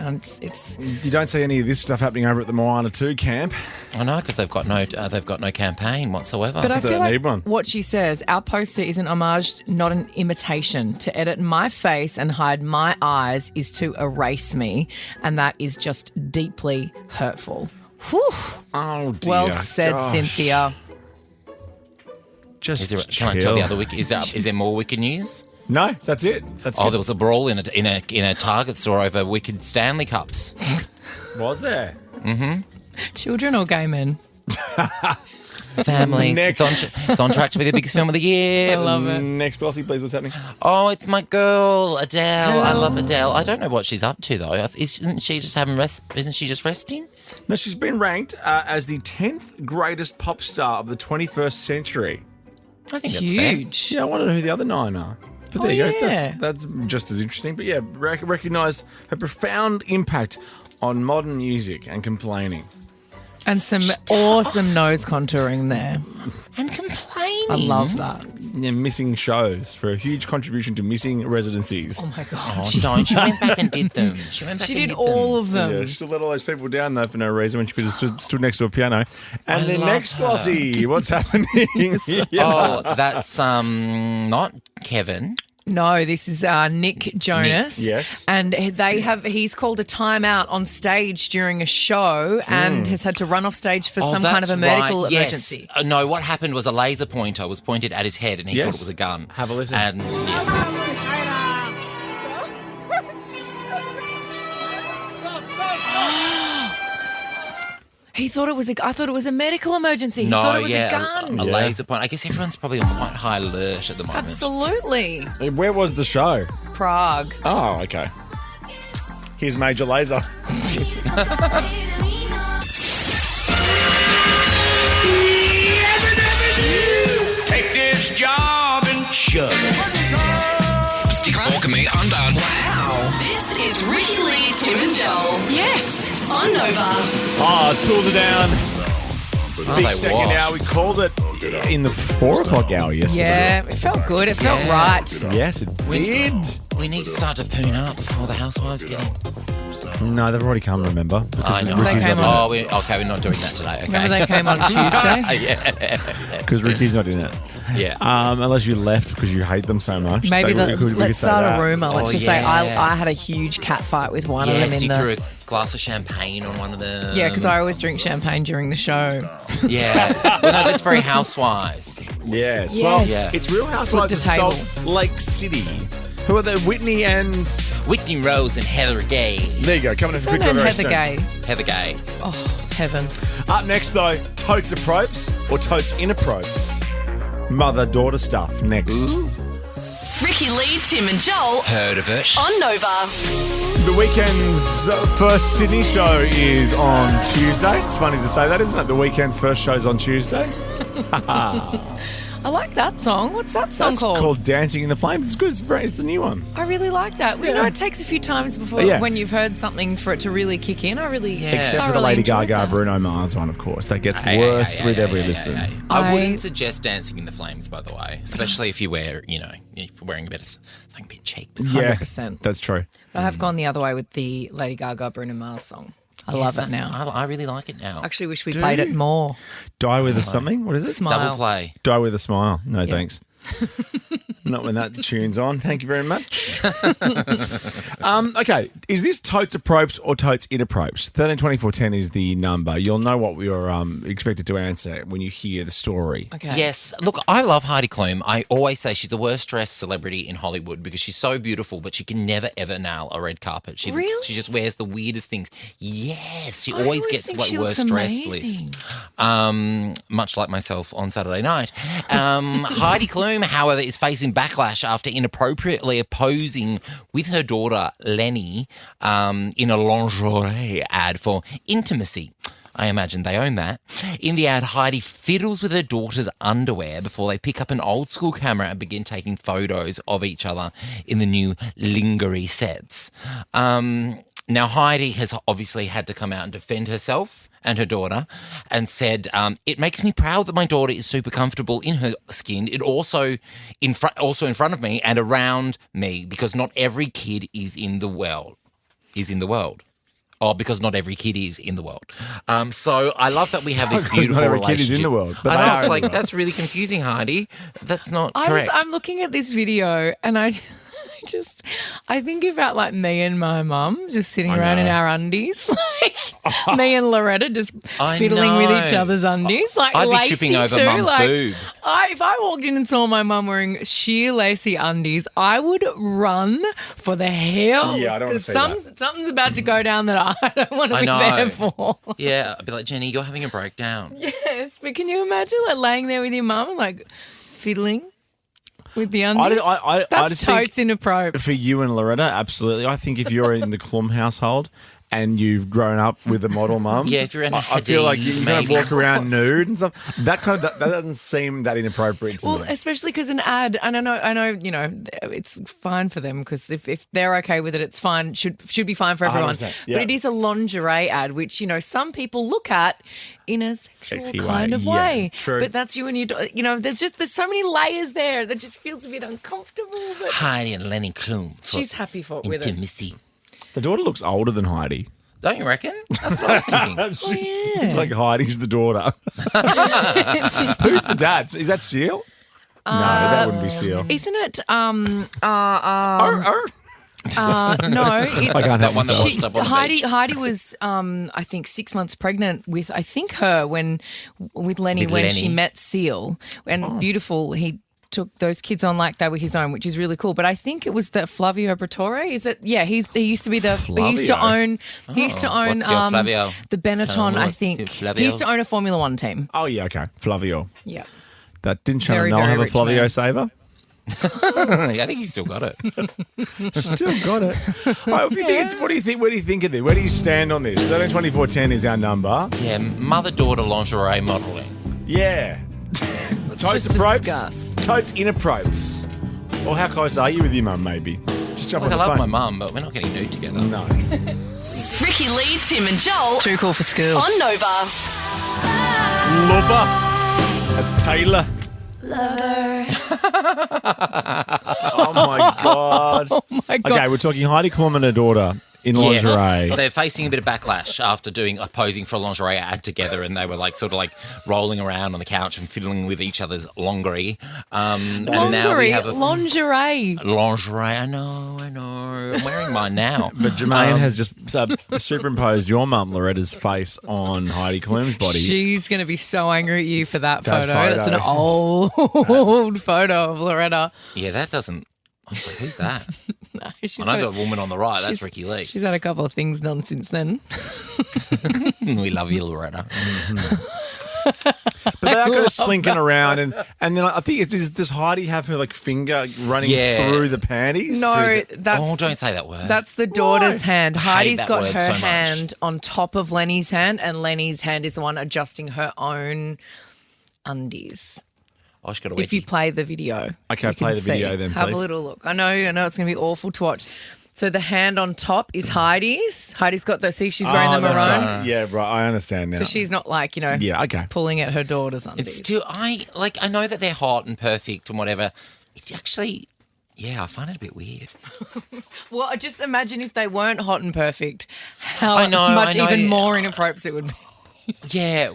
[SPEAKER 2] And it's
[SPEAKER 1] You don't see any of this stuff happening over at the Moana 2 camp.
[SPEAKER 3] I know, because they've got no campaign whatsoever.
[SPEAKER 2] But I feel
[SPEAKER 1] need one.
[SPEAKER 2] like what she says, our poster is an homage, not an imitation. To edit my face and hide my eyes is to erase me, and that is just deeply hurtful. Whew.
[SPEAKER 1] Oh, dear.
[SPEAKER 2] Well said,
[SPEAKER 1] Gosh.
[SPEAKER 2] Cynthia.
[SPEAKER 1] Just
[SPEAKER 3] can I tell the other wicked? Is there more wicked news?
[SPEAKER 1] No, that's it. That's
[SPEAKER 3] Oh,
[SPEAKER 1] good.
[SPEAKER 3] there was a brawl in a Target store over wicked Stanley Cups.
[SPEAKER 1] Was there?
[SPEAKER 2] Children or gay men?
[SPEAKER 3] Families.
[SPEAKER 1] Next.
[SPEAKER 3] It's on track to be the biggest film of the year.
[SPEAKER 2] I love it.
[SPEAKER 1] Next, Glossy, please. What's happening?
[SPEAKER 3] Oh, it's my girl, Adele. I love Adele. I don't know what she's up to though. Isn't she just having rest? Isn't she just resting?
[SPEAKER 1] No, she's been ranked as the 10th greatest pop star of the 21st century.
[SPEAKER 3] I think that's fair.
[SPEAKER 2] Huge.
[SPEAKER 1] Yeah, I want to know who the other 9 are. But
[SPEAKER 2] Oh,
[SPEAKER 1] there you
[SPEAKER 2] yeah.
[SPEAKER 1] go. That's just as interesting. But yeah, recognised her profound impact on modern music and complaining.
[SPEAKER 2] And some awesome nose contouring there.
[SPEAKER 3] And complaining.
[SPEAKER 2] I love that.
[SPEAKER 1] Yeah, missing shows for a huge contribution to missing residencies.
[SPEAKER 2] Oh my God.
[SPEAKER 3] Oh, don't. She went back and did them. She
[SPEAKER 2] did all of them.
[SPEAKER 1] Yeah, she still let all those people down though for no reason when she could have stood next to a piano. And
[SPEAKER 3] I
[SPEAKER 1] then
[SPEAKER 3] love
[SPEAKER 1] next,
[SPEAKER 3] her.
[SPEAKER 1] Glossy, what's happening?
[SPEAKER 3] Oh, that's not Kevin.
[SPEAKER 2] No, this is Nick Jonas.
[SPEAKER 1] Nick, yes.
[SPEAKER 2] And he's called a timeout on stage during a show and has had to run off stage for some kind of a medical emergency.
[SPEAKER 3] No, what happened was a laser pointer was pointed at his head and he thought it was a gun.
[SPEAKER 1] Have a listen.
[SPEAKER 3] And
[SPEAKER 2] He thought it was I thought it was a medical emergency. He thought it was a gun.
[SPEAKER 3] A laser point. I guess everyone's probably on quite high alert at the moment.
[SPEAKER 2] Absolutely.
[SPEAKER 1] Where was the show?
[SPEAKER 2] Prague.
[SPEAKER 1] Oh, okay. Here's Major Laser.
[SPEAKER 5] Take this job and shove it. Stick a fork in me, I'm done.
[SPEAKER 4] This is Ricki Lee, Tim and Joel.
[SPEAKER 2] Yes.
[SPEAKER 4] On Nova.
[SPEAKER 1] Oh, Tool the Down. Big
[SPEAKER 3] they
[SPEAKER 1] second
[SPEAKER 3] washed.
[SPEAKER 1] hour. We called it in the 4 o'clock hour yesterday.
[SPEAKER 2] Yeah, it felt good. It felt right.
[SPEAKER 1] Yes, it did.
[SPEAKER 3] We need to start to poon up before the housewives get in.
[SPEAKER 1] No, they've already come, remember?
[SPEAKER 3] I know.
[SPEAKER 2] They came
[SPEAKER 3] Oh,
[SPEAKER 2] on.
[SPEAKER 3] we're not doing that today. Okay.
[SPEAKER 2] Remember they came on Tuesday?
[SPEAKER 3] Yeah.
[SPEAKER 1] Because Ricky's not in it.
[SPEAKER 3] Yeah.
[SPEAKER 1] Unless you left because you hate them so much.
[SPEAKER 2] Maybe
[SPEAKER 1] we could
[SPEAKER 2] let's
[SPEAKER 1] say
[SPEAKER 2] start
[SPEAKER 1] that.
[SPEAKER 2] a rumour. Let's
[SPEAKER 3] Oh,
[SPEAKER 2] just say
[SPEAKER 3] yeah.
[SPEAKER 2] I had a huge cat fight with one of them
[SPEAKER 3] Yes,
[SPEAKER 2] in
[SPEAKER 3] you threw
[SPEAKER 2] the.
[SPEAKER 3] a glass of champagne on one of them.
[SPEAKER 2] Yeah, because I always drink champagne during the show.
[SPEAKER 3] Yeah. Well, no, that's very housewives.
[SPEAKER 1] Yes.
[SPEAKER 2] Yes.
[SPEAKER 1] Well,
[SPEAKER 3] Yeah.
[SPEAKER 1] it's Real Housewives
[SPEAKER 2] Flip
[SPEAKER 1] of
[SPEAKER 2] the table.
[SPEAKER 1] Salt Lake City. Who are they? Whitney and...
[SPEAKER 3] Whitney Rose and Heather Gay.
[SPEAKER 1] There you go. Coming in for
[SPEAKER 2] So
[SPEAKER 1] quick very
[SPEAKER 2] Heather
[SPEAKER 1] soon.
[SPEAKER 2] Gay.
[SPEAKER 3] Heather Gay.
[SPEAKER 2] Oh, heaven.
[SPEAKER 1] Up next, though, totes of propes or totes inappropriate. Mother-daughter stuff. Next.
[SPEAKER 4] Ricki Lee, Tim and Joel.
[SPEAKER 5] Heard of it.
[SPEAKER 4] On Nova.
[SPEAKER 1] The weekend's first Sydney show is on Tuesday. It's funny to say that, isn't it? The weekend's first show's on Tuesday.
[SPEAKER 2] I like that song. What's that song
[SPEAKER 1] That's
[SPEAKER 2] called?
[SPEAKER 1] called Dancing in the Flames. It's good. It's the new one.
[SPEAKER 2] I really like that. You know, it takes a few times before
[SPEAKER 1] Yeah.
[SPEAKER 2] when you've heard something for it to really kick in. I really
[SPEAKER 1] Except for the
[SPEAKER 2] thoroughly
[SPEAKER 1] Lady
[SPEAKER 2] enjoyed
[SPEAKER 1] Gaga,
[SPEAKER 2] that.
[SPEAKER 1] Bruno Mars one, of course. That gets
[SPEAKER 3] Hey,
[SPEAKER 1] worse
[SPEAKER 3] hey,
[SPEAKER 1] with
[SPEAKER 3] hey,
[SPEAKER 1] every
[SPEAKER 3] hey,
[SPEAKER 1] listen.
[SPEAKER 3] hey, hey. I wouldn't suggest Dancing in the Flames, by the way, especially if you wear, if you're wearing a bit of something a bit cheap.
[SPEAKER 2] 100%.
[SPEAKER 1] That's true.
[SPEAKER 2] I have gone the other way with the Lady Gaga Bruno Mars song. I love it now.
[SPEAKER 3] I really like it now.
[SPEAKER 2] I actually wish we played it more.
[SPEAKER 1] Die with a something? What is it?
[SPEAKER 2] Smile.
[SPEAKER 3] Double play.
[SPEAKER 1] Die with a smile. No, thanks. Not when that tune's on. Thank you very much. Okay, is this totes appropriate or totes inappropriate? 132410 is the number. You'll know what we are expected to answer when you hear the story.
[SPEAKER 2] Okay.
[SPEAKER 3] Yes. Look, I love Heidi Klum. I always say she's the worst dressed celebrity in Hollywood because she's so beautiful, but she can never, ever nail a red carpet. She she just wears the weirdest things. Yes. She always gets
[SPEAKER 2] think
[SPEAKER 3] like
[SPEAKER 2] she looks
[SPEAKER 3] worst dressed
[SPEAKER 2] amazing.
[SPEAKER 3] list. Much like myself on Saturday night. Heidi Klum, however, is facing backlash after inappropriately posing with her daughter Lenny in a lingerie ad for intimacy. I imagine they own that. In the ad, Heidi fiddles with her daughter's underwear before they pick up an old school camera and begin taking photos of each other in the new lingerie sets. Now, Heidi has obviously had to come out and defend herself and her daughter and said, it makes me proud that my daughter is super comfortable in her skin. It also in front of me and around me, because not every kid is in the world. Oh, because not every kid is in the world. So I love that we have this beautiful
[SPEAKER 1] not every
[SPEAKER 3] relationship.
[SPEAKER 1] kid is in the world, but
[SPEAKER 3] I
[SPEAKER 1] they
[SPEAKER 3] know,
[SPEAKER 1] are
[SPEAKER 3] it's
[SPEAKER 1] in
[SPEAKER 3] like,
[SPEAKER 1] the world.
[SPEAKER 3] that's really confusing, Heidi. That's not correct.
[SPEAKER 2] I'm looking at this video and I think about like me and my mum just sitting around in our undies, like me and Loretta just fiddling with each other's undies, like
[SPEAKER 3] I'd be
[SPEAKER 2] lacy
[SPEAKER 3] tripping over
[SPEAKER 2] too.
[SPEAKER 3] mum's
[SPEAKER 2] Like,
[SPEAKER 3] boob.
[SPEAKER 2] if I walked in and saw my mum wearing sheer lacy undies, I would run for the hills.
[SPEAKER 1] Yeah, I don't want to see that.
[SPEAKER 2] Something's about to go down that I don't want to be
[SPEAKER 3] know.
[SPEAKER 2] there for.
[SPEAKER 3] Yeah, I'd be like, Jenny, you're having a breakdown.
[SPEAKER 2] Yes, but can you imagine like laying there with your mum and like fiddling with the undies? That's
[SPEAKER 1] just
[SPEAKER 2] totes
[SPEAKER 1] think
[SPEAKER 2] inappropriate.
[SPEAKER 1] for you and Loretta, absolutely. I think if you're in the Klum household and you've grown up with a model mum,
[SPEAKER 3] Yeah, if you're in a
[SPEAKER 1] I feel like you kind of
[SPEAKER 3] maybe.
[SPEAKER 1] walk around nude and stuff. That doesn't seem that inappropriate to
[SPEAKER 2] Well,
[SPEAKER 1] me.
[SPEAKER 2] especially because an ad, and I know, you know, it's fine for them because if they're okay with it, it's fine. Should be fine for everyone.
[SPEAKER 1] 100%, yeah.
[SPEAKER 2] But it is a lingerie ad, which some people look at in a sexual
[SPEAKER 1] Sexy
[SPEAKER 2] kind
[SPEAKER 1] way,
[SPEAKER 2] of
[SPEAKER 1] yeah,
[SPEAKER 2] way.
[SPEAKER 1] true.
[SPEAKER 2] But that's you and there's so many layers there that just feels a bit uncomfortable. But
[SPEAKER 3] Heidi and Lenny Klum. for
[SPEAKER 2] she's happy with it.
[SPEAKER 3] intimacy.
[SPEAKER 1] The daughter looks older than Heidi.
[SPEAKER 3] Don't you reckon? That's what I was thinking.
[SPEAKER 1] It's like Heidi's the daughter. Who's the dad? Is that Seal? No, that wouldn't be Seal.
[SPEAKER 2] Isn't it?
[SPEAKER 1] Oh,
[SPEAKER 2] No, it's
[SPEAKER 1] I can't
[SPEAKER 3] That
[SPEAKER 1] help
[SPEAKER 3] one that
[SPEAKER 1] myself.
[SPEAKER 3] washed up on the
[SPEAKER 2] Heidi.
[SPEAKER 3] beach.
[SPEAKER 2] Heidi was, I think, 6 months pregnant with her with Lenny
[SPEAKER 3] With
[SPEAKER 2] when
[SPEAKER 3] Lenny.
[SPEAKER 2] she met Seal, and beautiful. He took those kids on like they were his own, which is really cool. But I think it was the Flavio Briatore. Is it? Yeah, he used to be the. He used to own. He used to own
[SPEAKER 3] What's your Flavio?
[SPEAKER 2] the Benetton.
[SPEAKER 3] Tell me
[SPEAKER 2] I
[SPEAKER 3] what's
[SPEAKER 2] think
[SPEAKER 3] your Flavio?
[SPEAKER 2] he used to own a Formula One team.
[SPEAKER 1] Oh, yeah, okay. Flavio.
[SPEAKER 2] Yeah.
[SPEAKER 1] That didn't Channel
[SPEAKER 2] Very,
[SPEAKER 1] 9
[SPEAKER 2] very
[SPEAKER 1] have a
[SPEAKER 2] rich
[SPEAKER 1] Flavio
[SPEAKER 2] man.
[SPEAKER 1] saver?
[SPEAKER 3] I think he's still got it.
[SPEAKER 1] Still got it. What do you think? Where do you think of this? Where do you stand on this? 132410 is our number.
[SPEAKER 3] Yeah, mother-daughter lingerie modelling.
[SPEAKER 1] Yeah. Totes
[SPEAKER 2] just
[SPEAKER 1] appropriate.
[SPEAKER 2] discuss.
[SPEAKER 1] Totes inappropriate. Or how close are you with your mum, maybe? Just jump
[SPEAKER 3] Like, I
[SPEAKER 1] on the
[SPEAKER 3] love
[SPEAKER 1] phone.
[SPEAKER 3] my mum, but we're not getting nude together.
[SPEAKER 1] No.
[SPEAKER 4] Ricki Lee, Tim and Joel
[SPEAKER 2] Too cool for school.
[SPEAKER 4] on Nova.
[SPEAKER 1] Lover. That's Taylor. Oh, my God.
[SPEAKER 2] Oh my god.
[SPEAKER 1] Okay, we're talking Heidi Klum and her daughter in
[SPEAKER 3] Yes.
[SPEAKER 1] lingerie.
[SPEAKER 3] They're facing a bit of backlash after doing posing for a lingerie ad together, and they were sort of rolling around on the couch and fiddling with each other's lingerie. And now we have a
[SPEAKER 2] lingerie.
[SPEAKER 3] lingerie. I know. I'm wearing mine now.
[SPEAKER 1] But Jermaine has just superimposed your mum, Loretta's face on Heidi Klum's body.
[SPEAKER 2] She's going to be so angry at you for that
[SPEAKER 1] That
[SPEAKER 2] photo. That's an
[SPEAKER 1] photo.
[SPEAKER 2] old photo of Loretta.
[SPEAKER 3] Yeah, that doesn't. I was like, who's that?
[SPEAKER 2] No, she's
[SPEAKER 3] I know
[SPEAKER 2] had,
[SPEAKER 3] the woman on the right. That's
[SPEAKER 2] she's-
[SPEAKER 3] Ricki Lee.
[SPEAKER 2] she's had a couple of things done since then.
[SPEAKER 3] We love you, Loretta.
[SPEAKER 1] But they are kind of slinking around, and then I think does Heidi have her finger running
[SPEAKER 3] Yeah.
[SPEAKER 1] through the panties?
[SPEAKER 2] No, that's
[SPEAKER 3] Oh, don't say that word.
[SPEAKER 2] that's the daughter's hand.
[SPEAKER 3] I hate
[SPEAKER 2] Heidi's
[SPEAKER 3] that
[SPEAKER 2] got
[SPEAKER 3] word
[SPEAKER 2] her
[SPEAKER 3] so much.
[SPEAKER 2] hand on top of Lenny's hand, and Lenny's hand is the one adjusting her own undies.
[SPEAKER 3] Oh, she's got a
[SPEAKER 2] If you
[SPEAKER 3] wetty.
[SPEAKER 2] play the video,
[SPEAKER 1] Okay,
[SPEAKER 2] you can
[SPEAKER 1] play the video
[SPEAKER 2] see.
[SPEAKER 1] then,
[SPEAKER 2] Have
[SPEAKER 1] please.
[SPEAKER 2] a little look. I know it's going to be awful to watch. So the hand on top is Heidi's. Heidi's got the. See, she's wearing the
[SPEAKER 1] that's
[SPEAKER 2] maroon.
[SPEAKER 1] right. Yeah, right. I understand now.
[SPEAKER 2] So she's not
[SPEAKER 1] Yeah, okay.
[SPEAKER 2] pulling at her daughter's undies.
[SPEAKER 3] It's still, I know that they're hot and perfect and whatever. It actually, yeah, I find it a bit weird.
[SPEAKER 2] Well, I just imagine if they weren't hot and perfect, how
[SPEAKER 3] I know,
[SPEAKER 2] much
[SPEAKER 3] I know.
[SPEAKER 2] even more inappropriate it would be.
[SPEAKER 3] Yeah,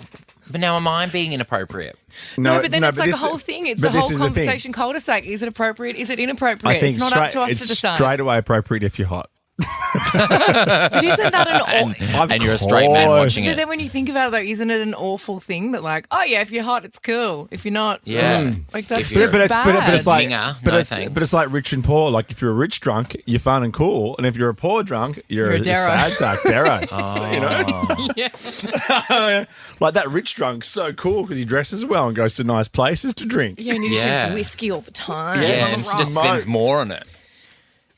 [SPEAKER 3] but now am I being inappropriate?
[SPEAKER 2] No, but then it's like
[SPEAKER 1] this-
[SPEAKER 2] a whole thing. It's
[SPEAKER 1] but
[SPEAKER 2] a
[SPEAKER 1] this
[SPEAKER 2] whole
[SPEAKER 1] is the thing.
[SPEAKER 2] conversation cul-de-sac. Is it appropriate? Is it inappropriate?
[SPEAKER 1] I think
[SPEAKER 2] It's not up to us
[SPEAKER 1] it's
[SPEAKER 2] to decide.
[SPEAKER 1] straight away appropriate if you're hot.
[SPEAKER 2] But isn't that an awful...
[SPEAKER 3] And you're a straight man
[SPEAKER 1] course.
[SPEAKER 3] watching
[SPEAKER 2] So
[SPEAKER 3] it.
[SPEAKER 2] then when you think about it, though, isn't it an awful thing that oh, yeah, if you're hot, it's cool. If you're not,
[SPEAKER 3] Yeah.
[SPEAKER 2] that's
[SPEAKER 3] If you're-
[SPEAKER 2] just
[SPEAKER 1] But
[SPEAKER 2] bad.
[SPEAKER 1] it's like,
[SPEAKER 3] Minger,
[SPEAKER 1] but
[SPEAKER 3] no
[SPEAKER 1] it's,
[SPEAKER 3] thanks.
[SPEAKER 1] but it's like rich and poor. Like if you're a rich drunk, you're fun and cool, and if you're a poor drunk, you're
[SPEAKER 2] You're a
[SPEAKER 1] a
[SPEAKER 2] Darrow.
[SPEAKER 1] sad sack, Darrow. You know,
[SPEAKER 2] yeah.
[SPEAKER 1] like that rich drunk's so cool because he dresses well and goes to nice places to drink.
[SPEAKER 2] Yeah, and he just
[SPEAKER 3] Yeah.
[SPEAKER 2] drinks whiskey all the time.
[SPEAKER 3] Yeah,
[SPEAKER 1] Yeah,
[SPEAKER 3] and
[SPEAKER 1] it's
[SPEAKER 3] just
[SPEAKER 1] remote.
[SPEAKER 3] spends more on it.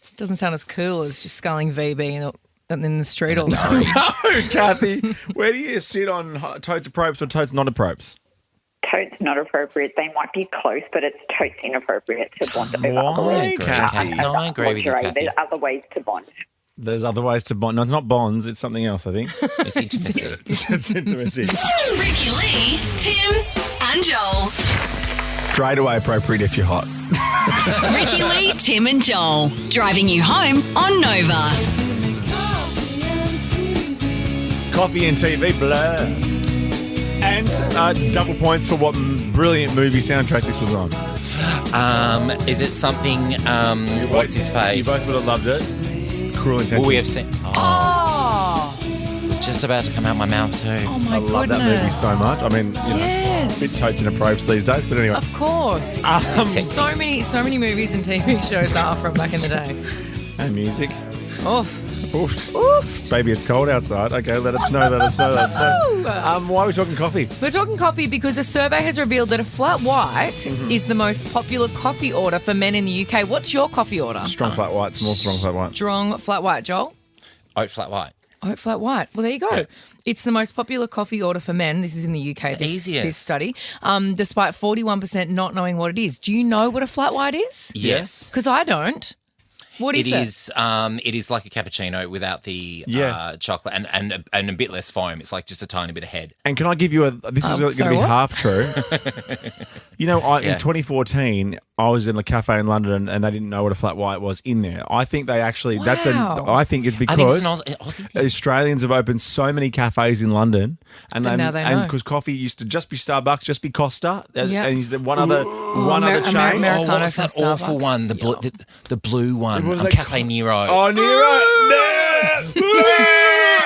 [SPEAKER 2] It doesn't sound as cool as just sculling VB in the street all the time.
[SPEAKER 1] No, Kathy. Where do you sit on totes appropriate or totes not appropriate?
[SPEAKER 12] Totes not appropriate. They might be close, but it's totes inappropriate to bond over other
[SPEAKER 1] Why,
[SPEAKER 12] ways.
[SPEAKER 1] Kathy?
[SPEAKER 3] No, I agree with you,
[SPEAKER 12] Lingerie,
[SPEAKER 3] Kathy.
[SPEAKER 12] There's other ways to bond.
[SPEAKER 1] There's other ways to bond. No, it's not bonds. It's something else, I think.
[SPEAKER 3] It's intimacy.
[SPEAKER 1] It's intimacy.
[SPEAKER 4] Ricki Lee, Tim, and Joel.
[SPEAKER 1] Straight away appropriate if you're hot.
[SPEAKER 4] Ricki Lee, Tim, and Joel. Driving you home on Nova.
[SPEAKER 1] Coffee and TV, blur. And double points for what brilliant movie soundtrack this was on.
[SPEAKER 3] Is it something, what's his face?
[SPEAKER 1] You both would have loved it. Cruel Intentions.
[SPEAKER 3] Well, we have seen.
[SPEAKER 2] Oh,
[SPEAKER 3] It's just about to come out my mouth too.
[SPEAKER 2] oh my
[SPEAKER 1] I
[SPEAKER 2] goodness.
[SPEAKER 1] love that movie so much. I mean, you know,
[SPEAKER 2] Yes.
[SPEAKER 1] a bit totes inappropriate these days, but anyway.
[SPEAKER 2] Of course. So many movies and TV shows are from back in the day.
[SPEAKER 1] And music.
[SPEAKER 2] Oof.
[SPEAKER 1] Oof. Baby, it's cold outside. Okay, let us know. Why are we talking coffee?
[SPEAKER 2] We're talking coffee because a survey has revealed that a flat white is the most popular coffee order for men in the UK. What's your coffee order?
[SPEAKER 1] Strong flat white, small strong flat white.
[SPEAKER 2] Strong flat white, Joel?
[SPEAKER 3] Oat flat white.
[SPEAKER 2] Oat flat white. Well, there you go.
[SPEAKER 3] Yeah.
[SPEAKER 2] It's the most popular coffee order for men. This is in the UK,
[SPEAKER 3] Easiest.
[SPEAKER 2] this study, despite 41% not knowing what it is. Do you know what a flat white is?
[SPEAKER 3] Yes.
[SPEAKER 2] Because I don't. What is it?
[SPEAKER 3] It is like a cappuccino without the chocolate and a bit less foam. It's like just a tiny bit of head.
[SPEAKER 1] And can I give you this is going to be
[SPEAKER 2] what?
[SPEAKER 1] half true. You know,
[SPEAKER 3] Yeah.
[SPEAKER 1] in 2014, I was in a cafe in London and they didn't know what a flat white was in there. I think they actually,
[SPEAKER 2] Wow.
[SPEAKER 1] I think it's
[SPEAKER 3] I think
[SPEAKER 1] because
[SPEAKER 3] it's an Aussie thing.
[SPEAKER 1] Australians have opened so many cafes in London and
[SPEAKER 2] now they know.
[SPEAKER 1] because coffee used to just be Starbucks, just be Costa,
[SPEAKER 2] Yeah.
[SPEAKER 1] and is there one other chain.
[SPEAKER 2] Americano
[SPEAKER 3] What was
[SPEAKER 2] from
[SPEAKER 3] that awful
[SPEAKER 2] Starbucks.
[SPEAKER 3] one? The blue one.
[SPEAKER 1] Was that
[SPEAKER 3] Cafe Nero.
[SPEAKER 1] Oh, Nero!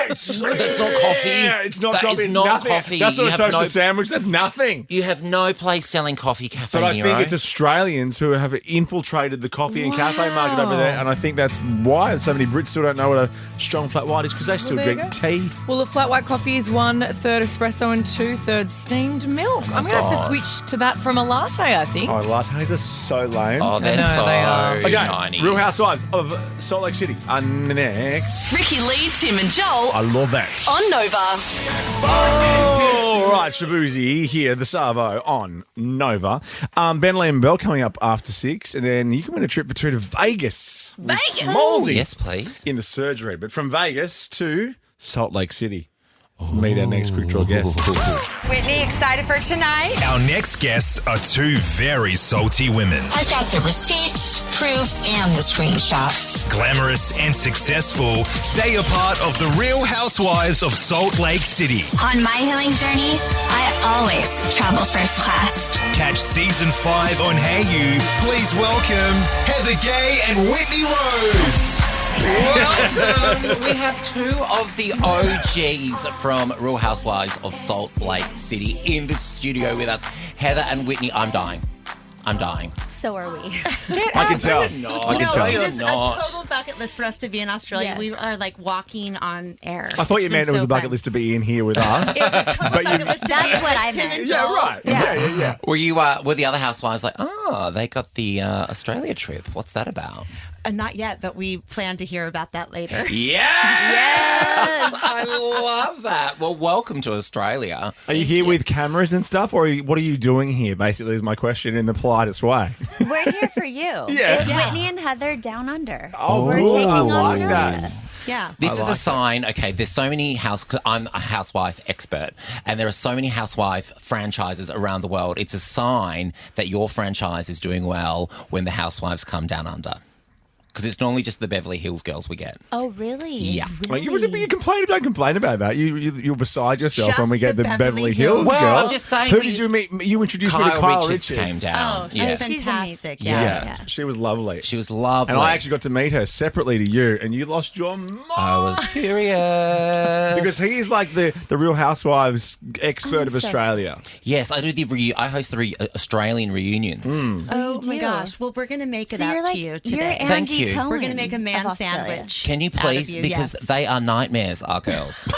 [SPEAKER 3] That's not coffee.
[SPEAKER 1] Yeah, it's not
[SPEAKER 3] That
[SPEAKER 1] coffee.
[SPEAKER 3] is
[SPEAKER 1] It's
[SPEAKER 3] not
[SPEAKER 1] nothing.
[SPEAKER 3] coffee.
[SPEAKER 1] That's not
[SPEAKER 3] You
[SPEAKER 1] a
[SPEAKER 3] have
[SPEAKER 1] toasted
[SPEAKER 3] no-
[SPEAKER 1] sandwich. That's nothing.
[SPEAKER 3] You have no place selling coffee, Cafe
[SPEAKER 1] But I
[SPEAKER 3] Nero.
[SPEAKER 1] think it's Australians who have infiltrated the coffee and cafe market over there, and I think that's why so many Brits still don't know what a strong flat white is because they still
[SPEAKER 2] there you
[SPEAKER 1] drink
[SPEAKER 2] go.
[SPEAKER 1] tea.
[SPEAKER 2] Well, a flat white coffee is 1/3 espresso and 2/3 steamed milk. I'm going to have to switch to that from a latte, I think.
[SPEAKER 1] Oh, lattes are so lame.
[SPEAKER 3] Oh, they're
[SPEAKER 2] I know, they are.
[SPEAKER 3] so
[SPEAKER 1] Okay,
[SPEAKER 3] 90s.
[SPEAKER 1] Real Housewives of Salt Lake City are next.
[SPEAKER 4] Ricki Lee, Tim, and Joel
[SPEAKER 1] I love that.
[SPEAKER 4] on Nova.
[SPEAKER 1] All right, Shabuzi here, the Savo on Nova. Ben Lee and Bell coming up after 6, and then you can win a trip to Vegas. with Smallsy
[SPEAKER 3] Yes, please.
[SPEAKER 1] in the surgery. But from Vegas to Salt Lake City. Let's meet our next quick draw guest.
[SPEAKER 13] Whitney, excited for tonight?
[SPEAKER 14] Our next guests are two very salty women.
[SPEAKER 13] I've got the receipts, proof, and the screenshots.
[SPEAKER 14] Glamorous and successful, they are part of the Real Housewives of Salt Lake City.
[SPEAKER 15] On my healing journey, I always travel first class.
[SPEAKER 14] Catch season 5 on Hey You. Please welcome Heather Gay and Whitney Rose.
[SPEAKER 3] Welcome. We have two of the OGs from Real Housewives of Salt Lake City in the studio with us. Heather and Whitney, I'm dying.
[SPEAKER 15] So are we.
[SPEAKER 1] I can tell. I can tell.
[SPEAKER 15] It is
[SPEAKER 3] not.
[SPEAKER 15] a total bucket list for us to be in Australia. Yes. We are like walking on air.
[SPEAKER 1] I thought you meant it was a bucket
[SPEAKER 15] list.
[SPEAKER 1] list to be in here with us.
[SPEAKER 15] That's what I meant.
[SPEAKER 1] Yeah, right. Yeah.
[SPEAKER 3] Were you? Were the other housewives like, oh, they got the Australia trip? What's that about?
[SPEAKER 15] Not yet, but we plan to hear about that later.
[SPEAKER 3] Yes! I love that. Well, welcome to Australia.
[SPEAKER 1] Are you here with cameras and stuff, or what are you doing here, basically, is my question in the politest way.
[SPEAKER 16] We're here for you.
[SPEAKER 1] Yeah.
[SPEAKER 16] It's Whitney and Heather down under.
[SPEAKER 1] Oh,
[SPEAKER 16] we're taking
[SPEAKER 1] I like
[SPEAKER 16] Australia.
[SPEAKER 1] that.
[SPEAKER 15] Yeah.
[SPEAKER 3] This is a sign. Okay, there's so many I'm a housewife expert, and there are so many housewife franchises around the world. It's a sign that your franchise is doing well when the housewives come down under. Because it's normally just the Beverly Hills girls we get.
[SPEAKER 16] Oh, really?
[SPEAKER 3] Yeah.
[SPEAKER 1] Well, you don't complain about that. You're beside yourself
[SPEAKER 15] Just
[SPEAKER 1] when we get
[SPEAKER 15] the
[SPEAKER 1] the
[SPEAKER 15] Beverly
[SPEAKER 1] Beverly Hills
[SPEAKER 3] Well,
[SPEAKER 1] girls.
[SPEAKER 3] I'm just saying
[SPEAKER 1] Who
[SPEAKER 3] we-
[SPEAKER 1] did you meet? You introduced me to Kyle Richards.
[SPEAKER 3] came down.
[SPEAKER 15] Oh, she's
[SPEAKER 3] yeah.
[SPEAKER 15] fantastic.
[SPEAKER 1] Yeah. She was lovely.
[SPEAKER 3] She was lovely.
[SPEAKER 1] And I actually got to meet her separately to you, and you lost your mind.
[SPEAKER 3] I was furious.
[SPEAKER 1] Because he is like the Real Housewives expert of
[SPEAKER 16] so
[SPEAKER 1] Australia.
[SPEAKER 3] Yes, I do I host the Australian reunions.
[SPEAKER 15] Oh
[SPEAKER 16] you
[SPEAKER 15] my
[SPEAKER 16] do.
[SPEAKER 15] gosh. Well, we're going to make it
[SPEAKER 16] So
[SPEAKER 15] up
[SPEAKER 16] you're like,
[SPEAKER 15] to you
[SPEAKER 16] you're
[SPEAKER 15] today.
[SPEAKER 16] Andy
[SPEAKER 3] Thank you.
[SPEAKER 16] Cohen
[SPEAKER 15] We're going to make a man
[SPEAKER 16] of Australia.
[SPEAKER 15] sandwich.
[SPEAKER 3] Can you
[SPEAKER 15] out of
[SPEAKER 3] please?
[SPEAKER 15] you,
[SPEAKER 3] Because
[SPEAKER 15] yes.
[SPEAKER 3] they are nightmares, our girls.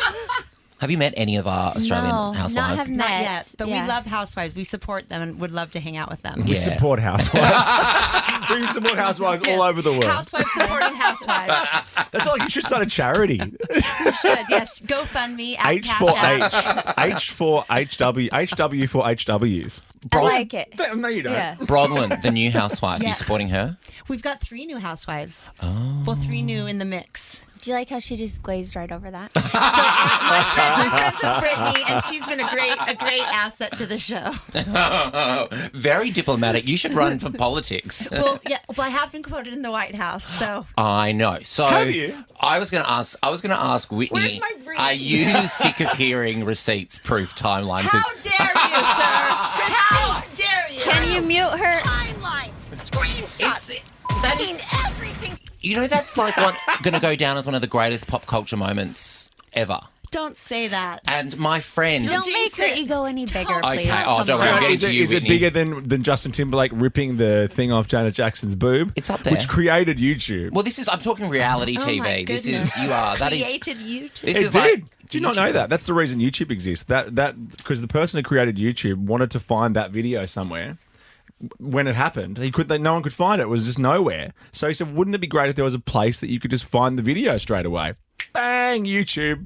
[SPEAKER 3] Have you met any of our Australian housewives?
[SPEAKER 16] Not
[SPEAKER 17] Not yet, but
[SPEAKER 16] Yeah.
[SPEAKER 17] we love Housewives. We support them and would love to hang out with them.
[SPEAKER 1] We support housewives. We support housewives all over the world.
[SPEAKER 17] Housewives supporting Housewives.
[SPEAKER 1] That's like you should start a charity.
[SPEAKER 17] We should, yes. GoFundMe. at
[SPEAKER 1] H for
[SPEAKER 17] Cash
[SPEAKER 1] H.
[SPEAKER 17] App.
[SPEAKER 1] H for HW. HW for HWs.
[SPEAKER 16] I like it.
[SPEAKER 1] No, you don't.
[SPEAKER 16] Yeah.
[SPEAKER 3] Brodwin, the new housewife.
[SPEAKER 17] Yes.
[SPEAKER 3] You supporting her?
[SPEAKER 17] We've got 3 new Housewives.
[SPEAKER 3] Oh.
[SPEAKER 17] Well, 3 new in the mix.
[SPEAKER 16] Do you like how she just glazed right over that?
[SPEAKER 17] My friends with Brittany, and she's been a great asset to the show.
[SPEAKER 3] Very diplomatic. You should run for politics.
[SPEAKER 17] Well, I have been quoted in the White House, so.
[SPEAKER 3] I know. So
[SPEAKER 1] Have you?
[SPEAKER 3] I was going to ask Whitney.
[SPEAKER 17] Where's my ring?
[SPEAKER 3] Are you sick of hearing receipts proof timeline?
[SPEAKER 17] How dare you, sir? How dare you?
[SPEAKER 16] Can you mute her?
[SPEAKER 13] Timeline, screenshots. I mean, everything.
[SPEAKER 3] You know, that's like going to go down as one of the greatest pop culture moments ever.
[SPEAKER 17] Don't say that.
[SPEAKER 3] And my friend.
[SPEAKER 16] Don't make her ego any bigger, please.
[SPEAKER 3] Okay. Oh, don't worry. I'm getting to you,
[SPEAKER 1] Is it
[SPEAKER 3] Whitney.
[SPEAKER 1] bigger than Justin Timberlake ripping the thing off Janet Jackson's boob?
[SPEAKER 3] It's up there.
[SPEAKER 1] Which created YouTube.
[SPEAKER 3] Well, I'm talking reality
[SPEAKER 17] Oh
[SPEAKER 3] TV.
[SPEAKER 17] my
[SPEAKER 3] This
[SPEAKER 17] goodness.
[SPEAKER 3] is
[SPEAKER 17] Created YouTube.
[SPEAKER 3] This
[SPEAKER 1] It
[SPEAKER 3] is
[SPEAKER 1] did.
[SPEAKER 3] like
[SPEAKER 1] Do you not know that? That's the reason YouTube exists. That because the person who created YouTube wanted to find that video somewhere. When it happened, no one could find it. It was just nowhere. So he said, wouldn't it be great if there was a place that you could just find the video straight away? Bang, YouTube.